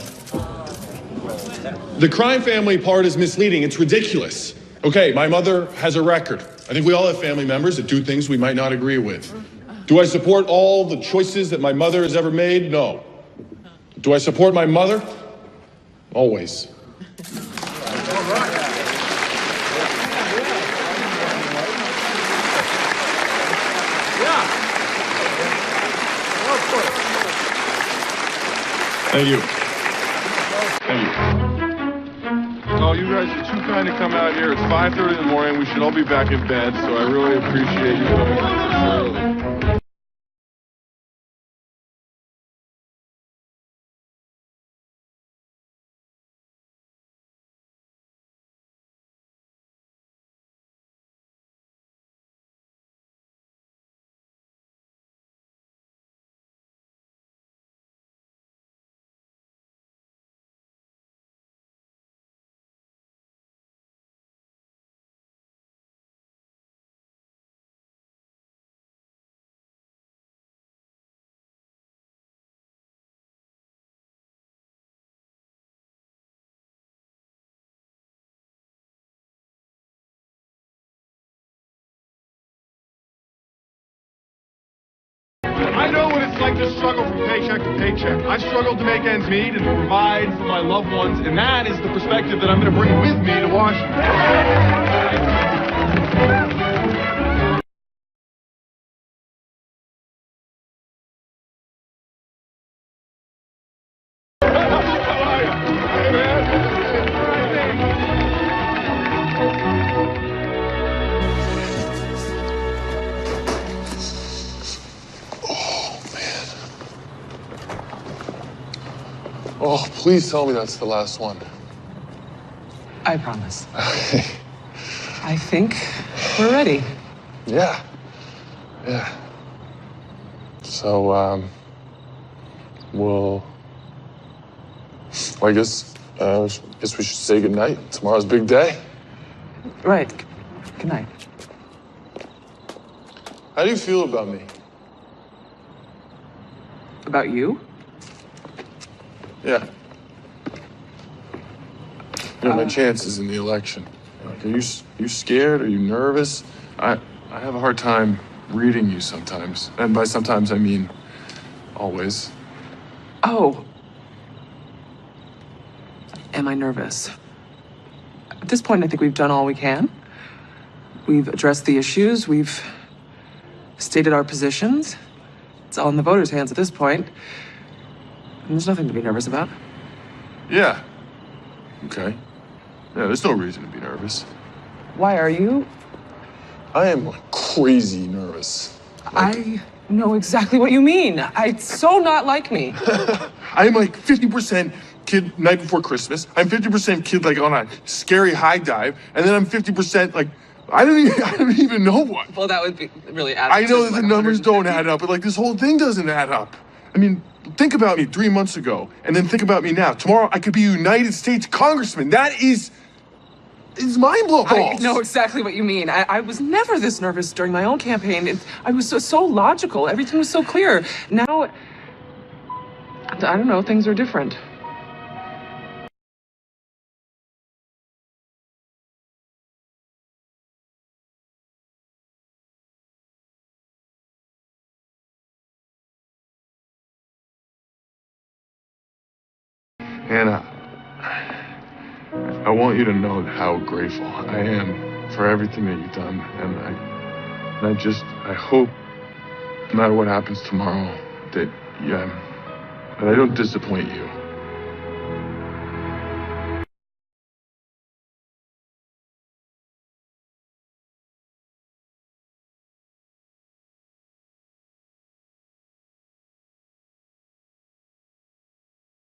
J: The crime family part is misleading. It's ridiculous. Okay, my mother has a record. I think we all have family members that do things we might not agree with. Do I support all the choices that my mother has ever made? No. Do I support my mother? Always. Thank you. Thank you. Oh, you guys are too kind to come out here. It's 5:30 in the morning. We should all be back in bed, so I really appreciate you coming this early. I know what it's like to struggle from paycheck to paycheck. I've struggled to make ends meet and to provide for my loved ones, and that is the perspective that I'm going to bring with me to Washington. Hey, man. Oh, please tell me that's the last one.
B: I promise. I think we're ready.
J: Yeah. So, I guess we should say goodnight. Tomorrow's a big day.
B: Right. Good night.
J: How do you feel about me?
B: About you?
J: Yeah. My chances in the election. Like, are you scared? Are you nervous? I have a hard time reading you sometimes. And by sometimes, I mean always.
B: Oh. Am I nervous? At this point, I think we've done all we can. We've addressed the issues. We've stated our positions. It's all in the voters' hands at this point. And there's nothing to be nervous about.
J: Yeah. Okay. Yeah, there's no reason to be nervous.
B: Why are you?
J: I am crazy nervous.
B: I know exactly what you mean. It's so not like me.
J: I'm like 50% kid night before Christmas. I'm 50% kid like on a scary high dive, and then I'm 50% like I don't even know what.
B: Well, that would be really add
J: I know that the numbers don't add up, but like this whole thing doesn't add up. I mean, think about me 3 months ago, and then think about me now. Tomorrow I could be a United States congressman. That is mind blowing.
B: I know exactly what you mean. I was never this nervous during my own campaign. I was so logical. Everything was so clear. Now, I don't know, things are different.
J: Hannah, I want you to know how grateful I am for everything that you've done, and I hope, no matter what happens tomorrow, that I don't disappoint you.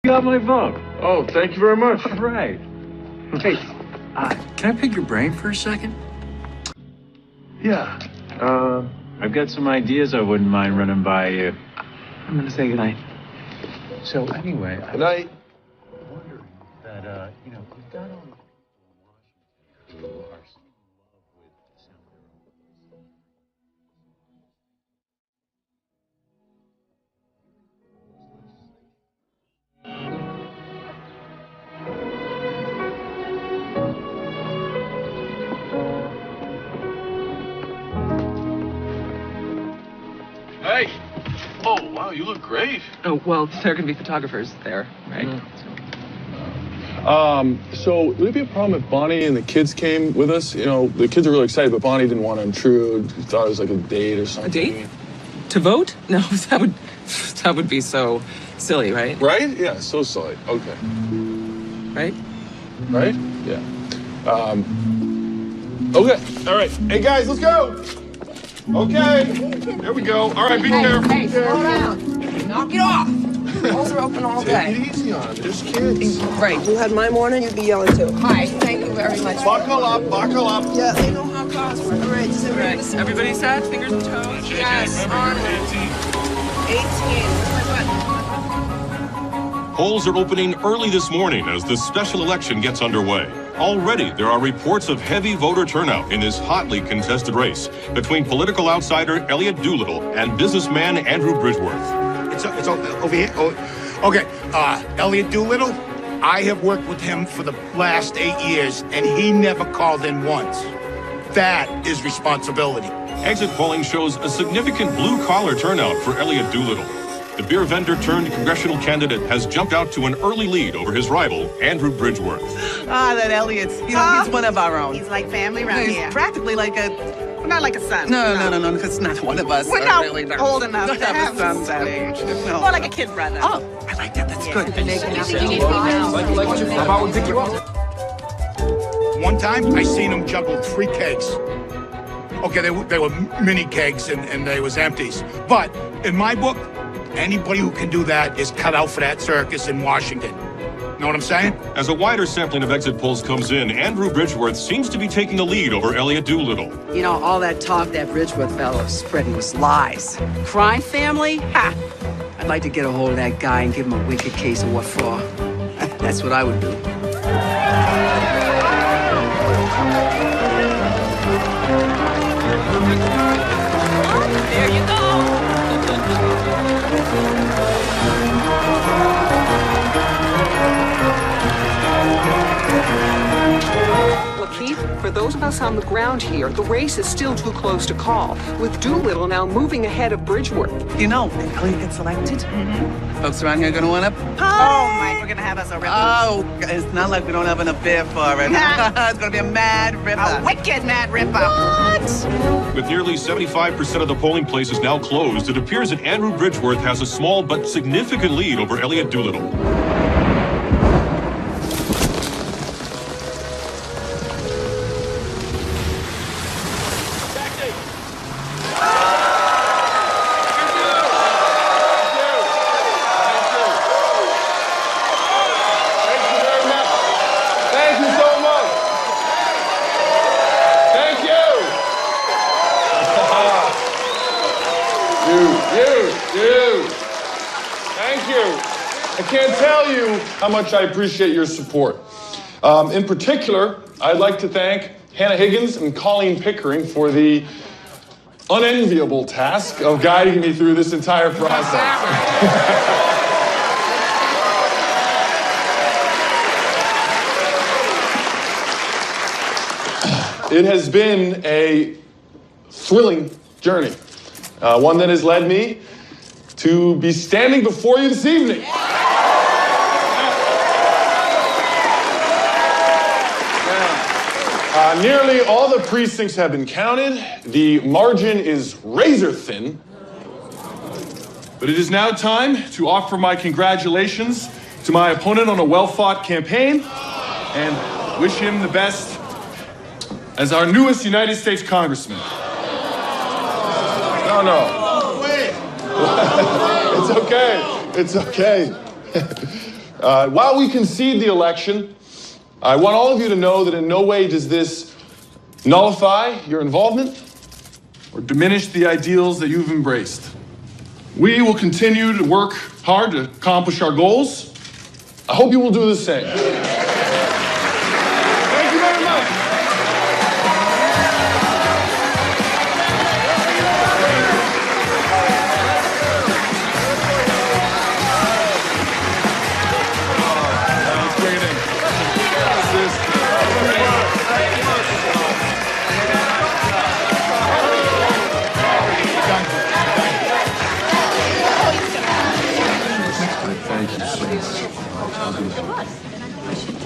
O: You got my vote.
J: Oh, thank you very much.
O: All right. Hey, can I pick your brain for a second?
J: Yeah.
O: I've got some ideas I wouldn't mind running by you.
B: I'm gonna say goodnight.
O: So anyway,
J: Good night.
O: I'm wondering that, you've got all the people in Washington who are so in love with Senator.
J: Hey. Oh, wow, you look great.
B: Oh, well, there can be photographers there, right?
J: So would it be a problem if Bonnie and the kids came with us? You know, the kids are really excited, but Bonnie didn't want to intrude. She thought it was like a date or something.
B: A date? To vote? No, that would be so silly, right?
J: Right? Yeah, so silly. Okay.
B: Right?
J: Right? Yeah. Okay. All right. Hey, guys, let's go. Okay. There we go. All right, be careful.
E: Hey, slow down. Knock it off. Doors are open all day.
J: Take it easy on them. There's kids.
E: Right. You had my morning, you'd be yelling too. Hi, thank you very much.
J: Buckle up, buckle up.
E: Yeah, they know how cars work. All right, just
B: Right. Everybody set? Fingers and toes?
E: Yes, on 18.
P: Polls are opening early this morning as the special election gets underway. Already, there are reports of heavy voter turnout in this hotly contested race between political outsider Elliot Doolittle and businessman Andrew Bridgeworth.
K: It's over here. Oh, okay, Elliot Doolittle, I have worked with him for the last 8 years, and he never called in once. That is responsibility.
P: Exit polling shows a significant blue-collar turnout for Elliot Doolittle. The beer vendor turned congressional candidate has jumped out to an early lead over his rival, Andrew Bridgeworth.
N: That Elliot's, he's one of our own.
R: He's like family around
N: He's
R: here.
N: practically like a...
R: Not like a son.
N: No, because not one of us
R: We're
N: are
R: not
N: really there.
R: old enough
N: Don't
R: to
N: have a
R: have
N: son that age. No.
R: More like a kid brother.
N: Oh, I like that. That's good.
K: How about we pick you up? One time, I seen him juggle 3 kegs. Okay, they were mini kegs and they was empties. But in my book, Anybody who can do that is cut out for that circus in Washington. Know what I'm saying?
P: As a wider sampling of exit polls comes in, Andrew Bridgeworth seems to be taking the lead over Elliot Doolittle.
V: You know, all that talk that Bridgeworth fellow was spreading was lies. Crime family? Ha! I'd like to get a hold of that guy and give him a wicked case of what for. That's what I would do.
S: There you go. Keith, for those of us on the ground here, the race is still too close to call, with Doolittle now moving ahead of Bridgeworth.
N: You know, if Elliot gets elected, folks around here are gonna want to
R: Oh, Mike, we're gonna have us a river.
N: Oh, it's not like we don't have enough beer for it. It's gonna be a mad river.
R: A wicked mad river. What?
P: With nearly 75% of the polling places now closed, it appears that Andrew Bridgeworth has a small but significant lead over Elliot Doolittle.
J: I can't tell you how much I appreciate your support. In particular, I'd like to thank Hannah Higgins and Colleen Pickering for the unenviable task of guiding me through this entire process. It has been a thrilling journey, one that has led me to be standing before you this evening. Nearly all the precincts have been counted. The margin is razor thin. But it is now time to offer my congratulations to my opponent on a well-fought campaign and wish him the best as our newest United States Congressman. No. It's okay. It's okay. While we concede the election, I want all of you to know that in no way does this nullify your involvement or diminish the ideals that you've embraced. We will continue to work hard to accomplish our goals. I hope you will do the same. Thank you very much.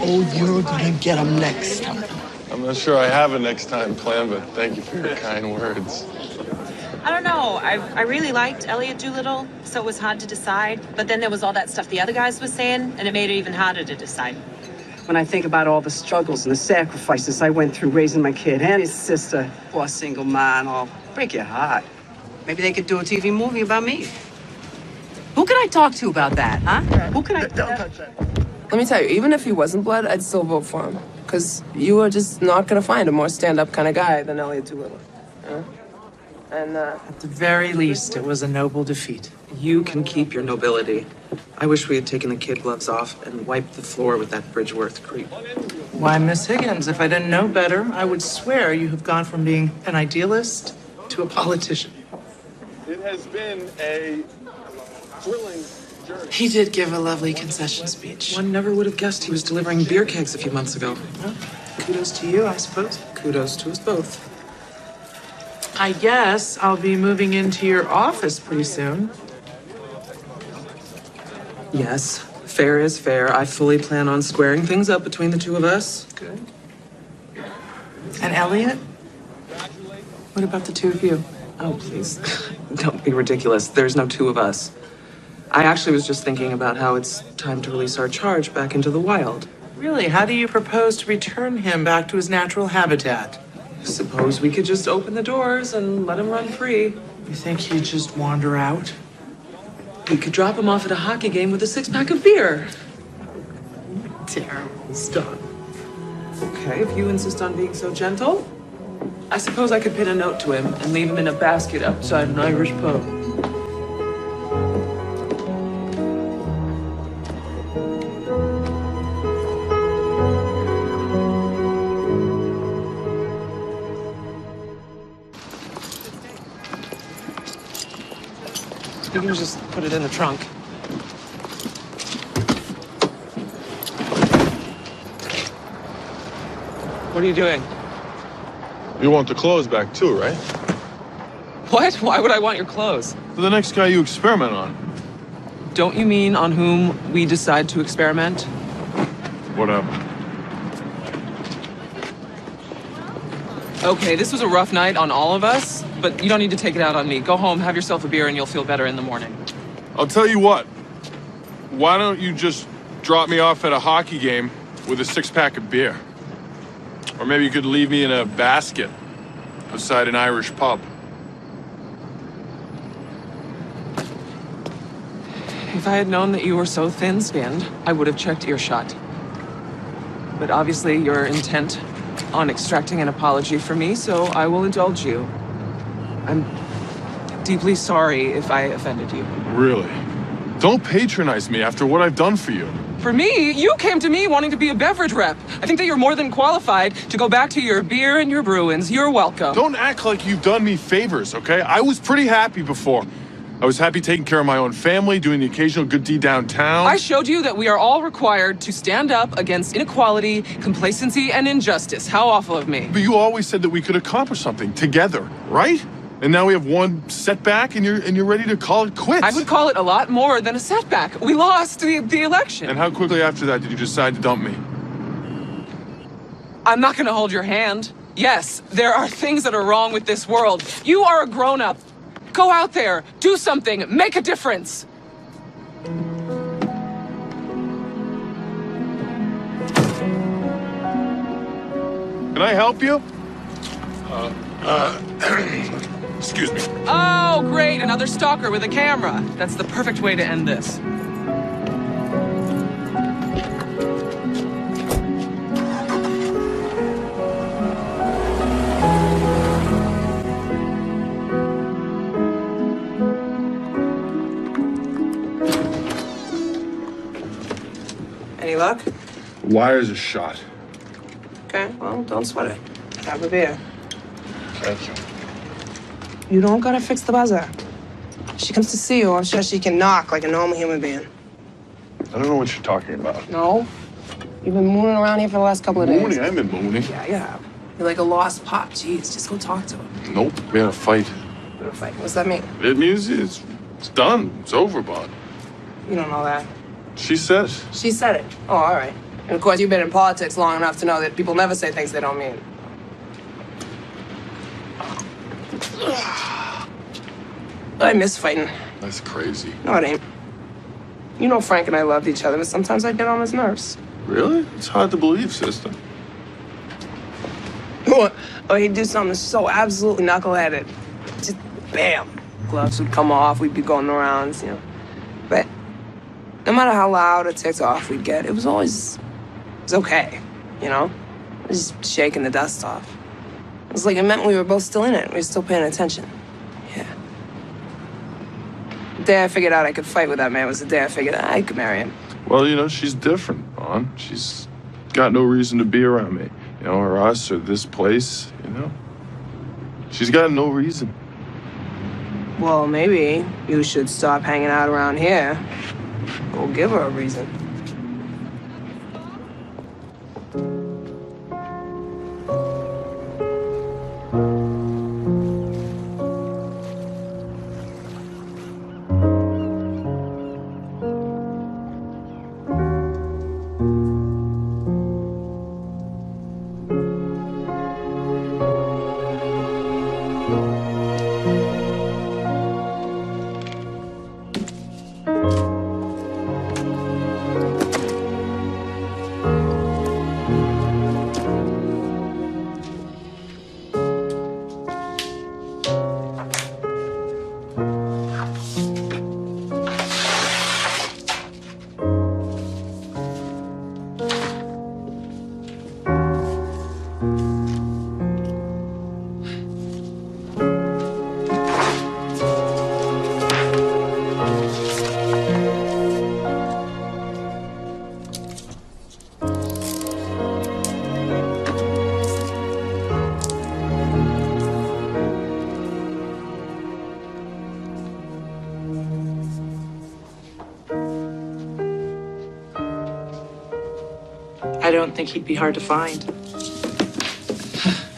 C: Oh, you're gonna get him next time.
J: I'm not sure I have a next time plan, but thank you for your kind words.
D: I don't know. I really liked Elliot Doolittle, so it was hard to decide. But then there was all that stuff the other guys were saying, and it made it even harder to decide.
V: When I think about all the struggles and the sacrifices I went through raising my kid and his sister, poor single man, I'll break your heart. Maybe they could do a TV movie about me. Who can I talk to about that, huh? Who can I...
E: Don't touch that. Let me tell you, even if he wasn't blood, I'd still vote for him. Because you are just not going to find a more stand-up kind of guy than Elliot Doolittle. And,
M: At the very least, it was a noble defeat. You can keep your nobility. I wish we had taken the kid gloves off and wiped the floor with that Bridgeworth creep. Why, Miss Higgins, if I didn't know better, I would swear you have gone from being an idealist to a politician.
J: It has been a thrilling journey.
M: He did give a lovely concession speech. One never would have guessed he was delivering beer kegs a few months ago. Well, kudos to you, I suppose. Kudos to us both. I guess I'll be moving into your office pretty soon. Yes, fair is fair. I fully plan on squaring things up between the two of us. Good. And Elliot? What about the two of you? Oh, please. Don't be ridiculous. There's no two of us. I actually was just thinking about how it's time to release our charge back into the wild. Really? How do you propose to return him back to his natural habitat? Suppose we could just open the doors and let him run free. You think he'd just wander out? We could drop him off at a hockey game with a six-pack of beer. Terrible stuff. Okay, if you insist on being so gentle, I suppose I could pin a note to him and leave him in a basket outside an Irish pub. You can just put it in the trunk. What are you doing?
J: You want the clothes back too, right?
M: What? Why would I want your clothes?
J: For the next guy you experiment on.
M: Don't you mean on whom we decide to experiment?
J: Whatever.
M: Okay, this was a rough night on all of us, but you don't need to take it out on me. Go home, have yourself a beer, and you'll feel better in the morning.
J: I'll tell you what. Why don't you just drop me off at a hockey game with a six-pack of beer? Or maybe you could leave me in a basket outside an Irish pub.
M: If I had known that you were so thin-skinned, I would have checked earshot. But obviously you're intent on extracting an apology from me, so I will indulge you. I'm deeply sorry if I offended you.
J: Really? Don't patronize me after what I've done for you.
M: For me, you came to me wanting to be a beverage rep. I think that you're more than qualified to go back to your beer and your Bruins. You're welcome.
J: Don't act like you've done me favors, okay? I was pretty happy before. I was happy taking care of my own family, doing the occasional good deed downtown.
M: I showed you that we are all required to stand up against inequality, complacency, and injustice. How awful of me.
J: But you always said that we could accomplish something together, right? And now we have one setback and you're ready to call it quits.
M: I would call it a lot more than a setback. We lost the election.
J: And how quickly after that did you decide to dump me?
M: I'm not gonna hold your hand. Yes, there are things that are wrong with this world. You are a grown-up. Go out there, do something, make a difference.
J: Can I help you? Excuse me.
M: Oh, great, another stalker with a camera. That's the perfect way to end this. Any luck?
J: Wires are shot.
M: Okay, well, don't sweat it. Have a beer.
J: Thank you.
E: You don't gotta fix the buzzer. She comes to see you, I'm sure she can knock like a normal human being.
J: I don't know what you're talking about.
E: No? You've been mooning around here for the last couple of days.
J: Mooning? I've been mooning.
E: Yeah, you have. You're like a lost pup. Jeez, just go talk to her.
J: Nope. We had a fight.
E: What a fight. What's that mean?
J: It means it's done. It's over, Bob.
E: You don't know that.
J: She said it.
E: She said it. Oh, all right. And of course, you've been in politics long enough to know that people never say things they don't mean. I miss fighting.
J: That's crazy.
E: No, it ain't. You know Frank and I loved each other, but sometimes I get on his nerves.
J: Really? It's hard to believe, sister.
E: Or he'd do something so absolutely knuckleheaded. Just bam. Gloves would come off, we'd be going around, you know. But no matter how loud or ticked off we'd get, it was okay, you know? Just shaking the dust off. It was like it meant we were both still in it. We were still paying attention. Yeah. The day I figured out I could fight with that man was the day I figured out I could marry him.
J: Well, you know, she's different, Vaughn. She's got no reason to be around me. You know, or us, or this place, you know? She's got no reason.
E: Well, maybe you should stop hanging out around here. Go give her a reason.
M: I don't think he'd be hard to find.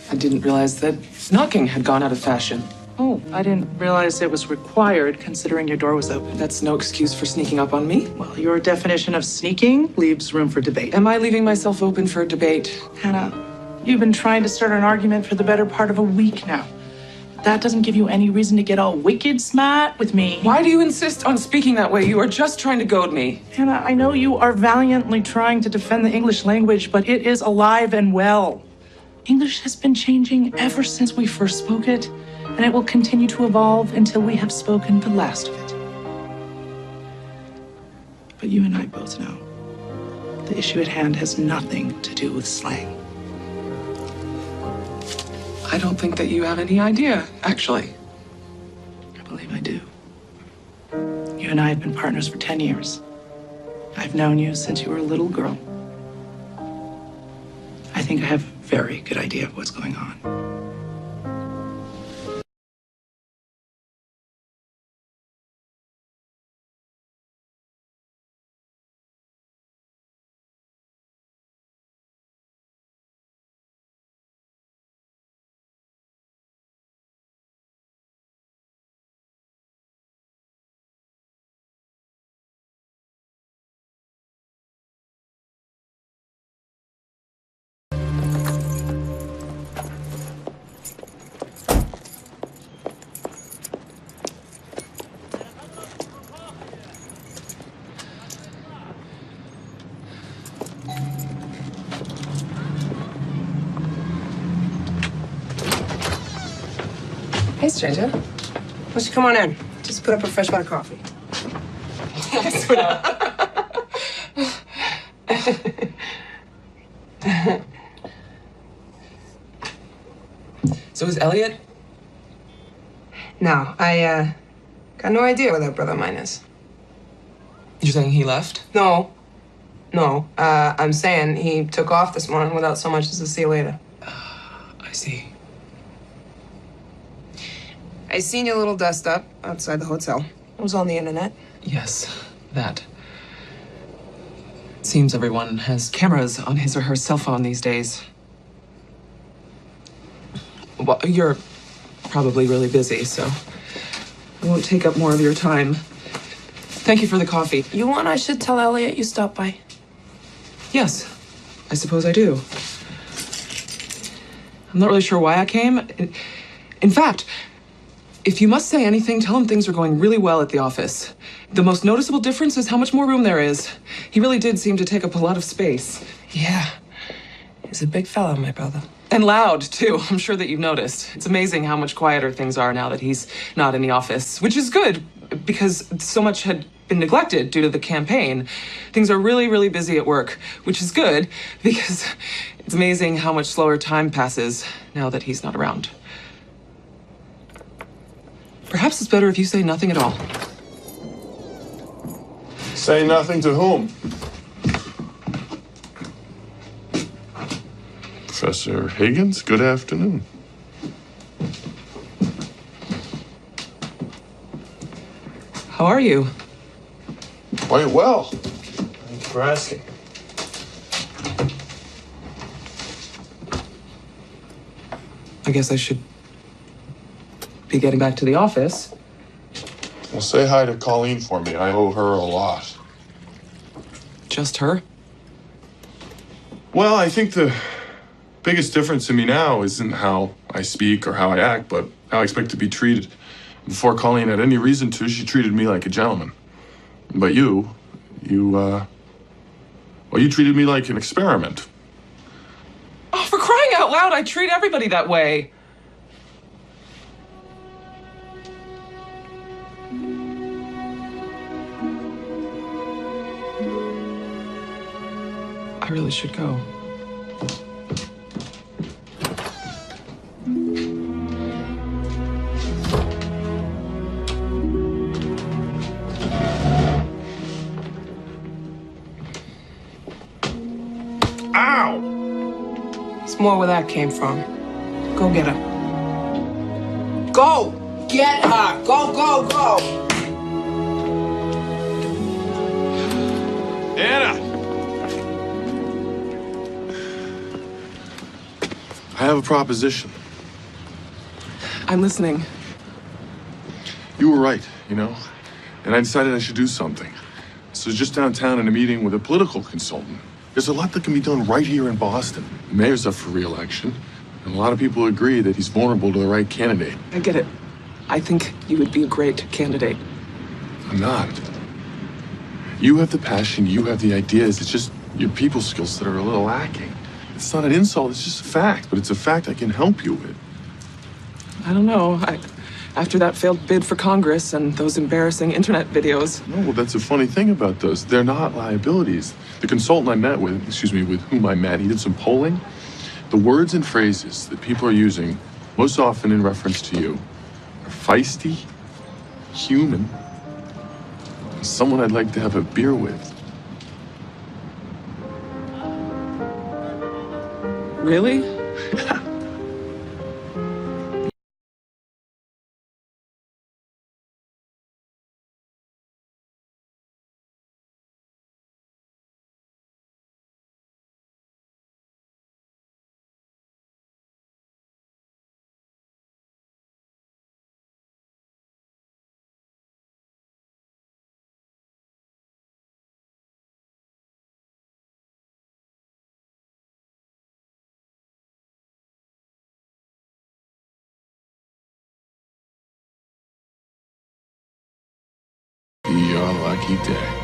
B: I didn't realize that knocking had gone out of fashion.
M: Oh, I didn't realize it was required considering your door was open.
B: That's no excuse for sneaking up on me.
M: Well, your definition of sneaking leaves room for debate.
B: Am I leaving myself open for debate?
M: Hannah, you've been trying to start an argument for the better part of a week now. That doesn't give you any reason to get all wicked smart with me.
B: Why do you insist on speaking that way? You are just trying to goad me.
M: Hannah, I know you are valiantly trying to defend the English language, but it is alive and well. English has been changing ever since we first spoke it, and it will continue to evolve until we have spoken the last of it. But you and I both know the issue at hand has nothing to do with slang.
B: I don't think that you have any idea, actually.
M: I believe I do. You and I have been partners for 10 years. I've known you since you were a little girl. I think I have a very good idea of what's going on.
E: Hey, stranger. Why don't you come on in? Just put up a fresh pot of coffee.
B: So is Elliot?
E: No, I got no idea where that brother of mine is.
B: You're saying he left?
E: No. I'm saying he took off this morning without so much as a see you later.
B: I see.
E: I seen your little dust up outside the hotel. It was on the internet.
B: Yes, that. It seems everyone has cameras on his or her cell phone these days. Well, you're probably really busy, so I won't take up more of your time. Thank you for the coffee.
E: You want I should tell Elliot you stopped by?
B: Yes, I suppose I do. I'm not really sure why I came. In fact, if you must say anything, tell him things are going really well at the office. The most noticeable difference is how much more room there is. He really did seem to take up a lot of space.
E: Yeah. He's a big fellow, my brother.
B: And loud, too. I'm sure that you've noticed. It's amazing how much quieter things are now that he's not in the office, which is good because so much had been neglected due to the campaign. Things are really, really busy at work, which is good because it's amazing how much slower time passes now that he's not around. Perhaps it's better if you say nothing at all.
J: Say nothing to whom? Professor Higgins, good afternoon.
B: How are you?
J: Quite well. Thanks for asking.
B: I guess I should be getting back to the office.
J: Well, say hi to Colleen for me. I owe her a lot.
B: Just her?
J: Well, I think the biggest difference in me now isn't how I speak or how I act, but how I expect to be treated. Before Colleen had any reason to, she treated me like a gentleman. But you treated me like an experiment.
B: Oh, for crying out loud, I treat everybody that way. I really should go.
E: Ow! It's more where that came from. Go get her. Go! Get her! Go!
J: Anna! I have a proposition.
B: I'm listening.
J: You were right, you know, and I decided I should do something. So just downtown in a meeting with a political consultant. There's a lot that can be done right here in Boston. The mayor's up for re-election, and a lot of people agree that he's vulnerable to the right candidate.
B: I get it. I think you would be a great candidate.
J: I'm not. You have the passion, you have the ideas, it's just your people skills that are a little lacking. It's not an insult, it's just a fact, but it's a fact I can help you with.
B: I don't know. After that failed bid for Congress and those embarrassing internet videos.
J: No, well, that's a funny thing about those. They're not liabilities. The consultant I met with, with whom I met, he did some polling. The words and phrases that people are using, most often in reference to you, are feisty, human, and someone I'd like to have a beer with.
B: Really?
J: Your lucky day.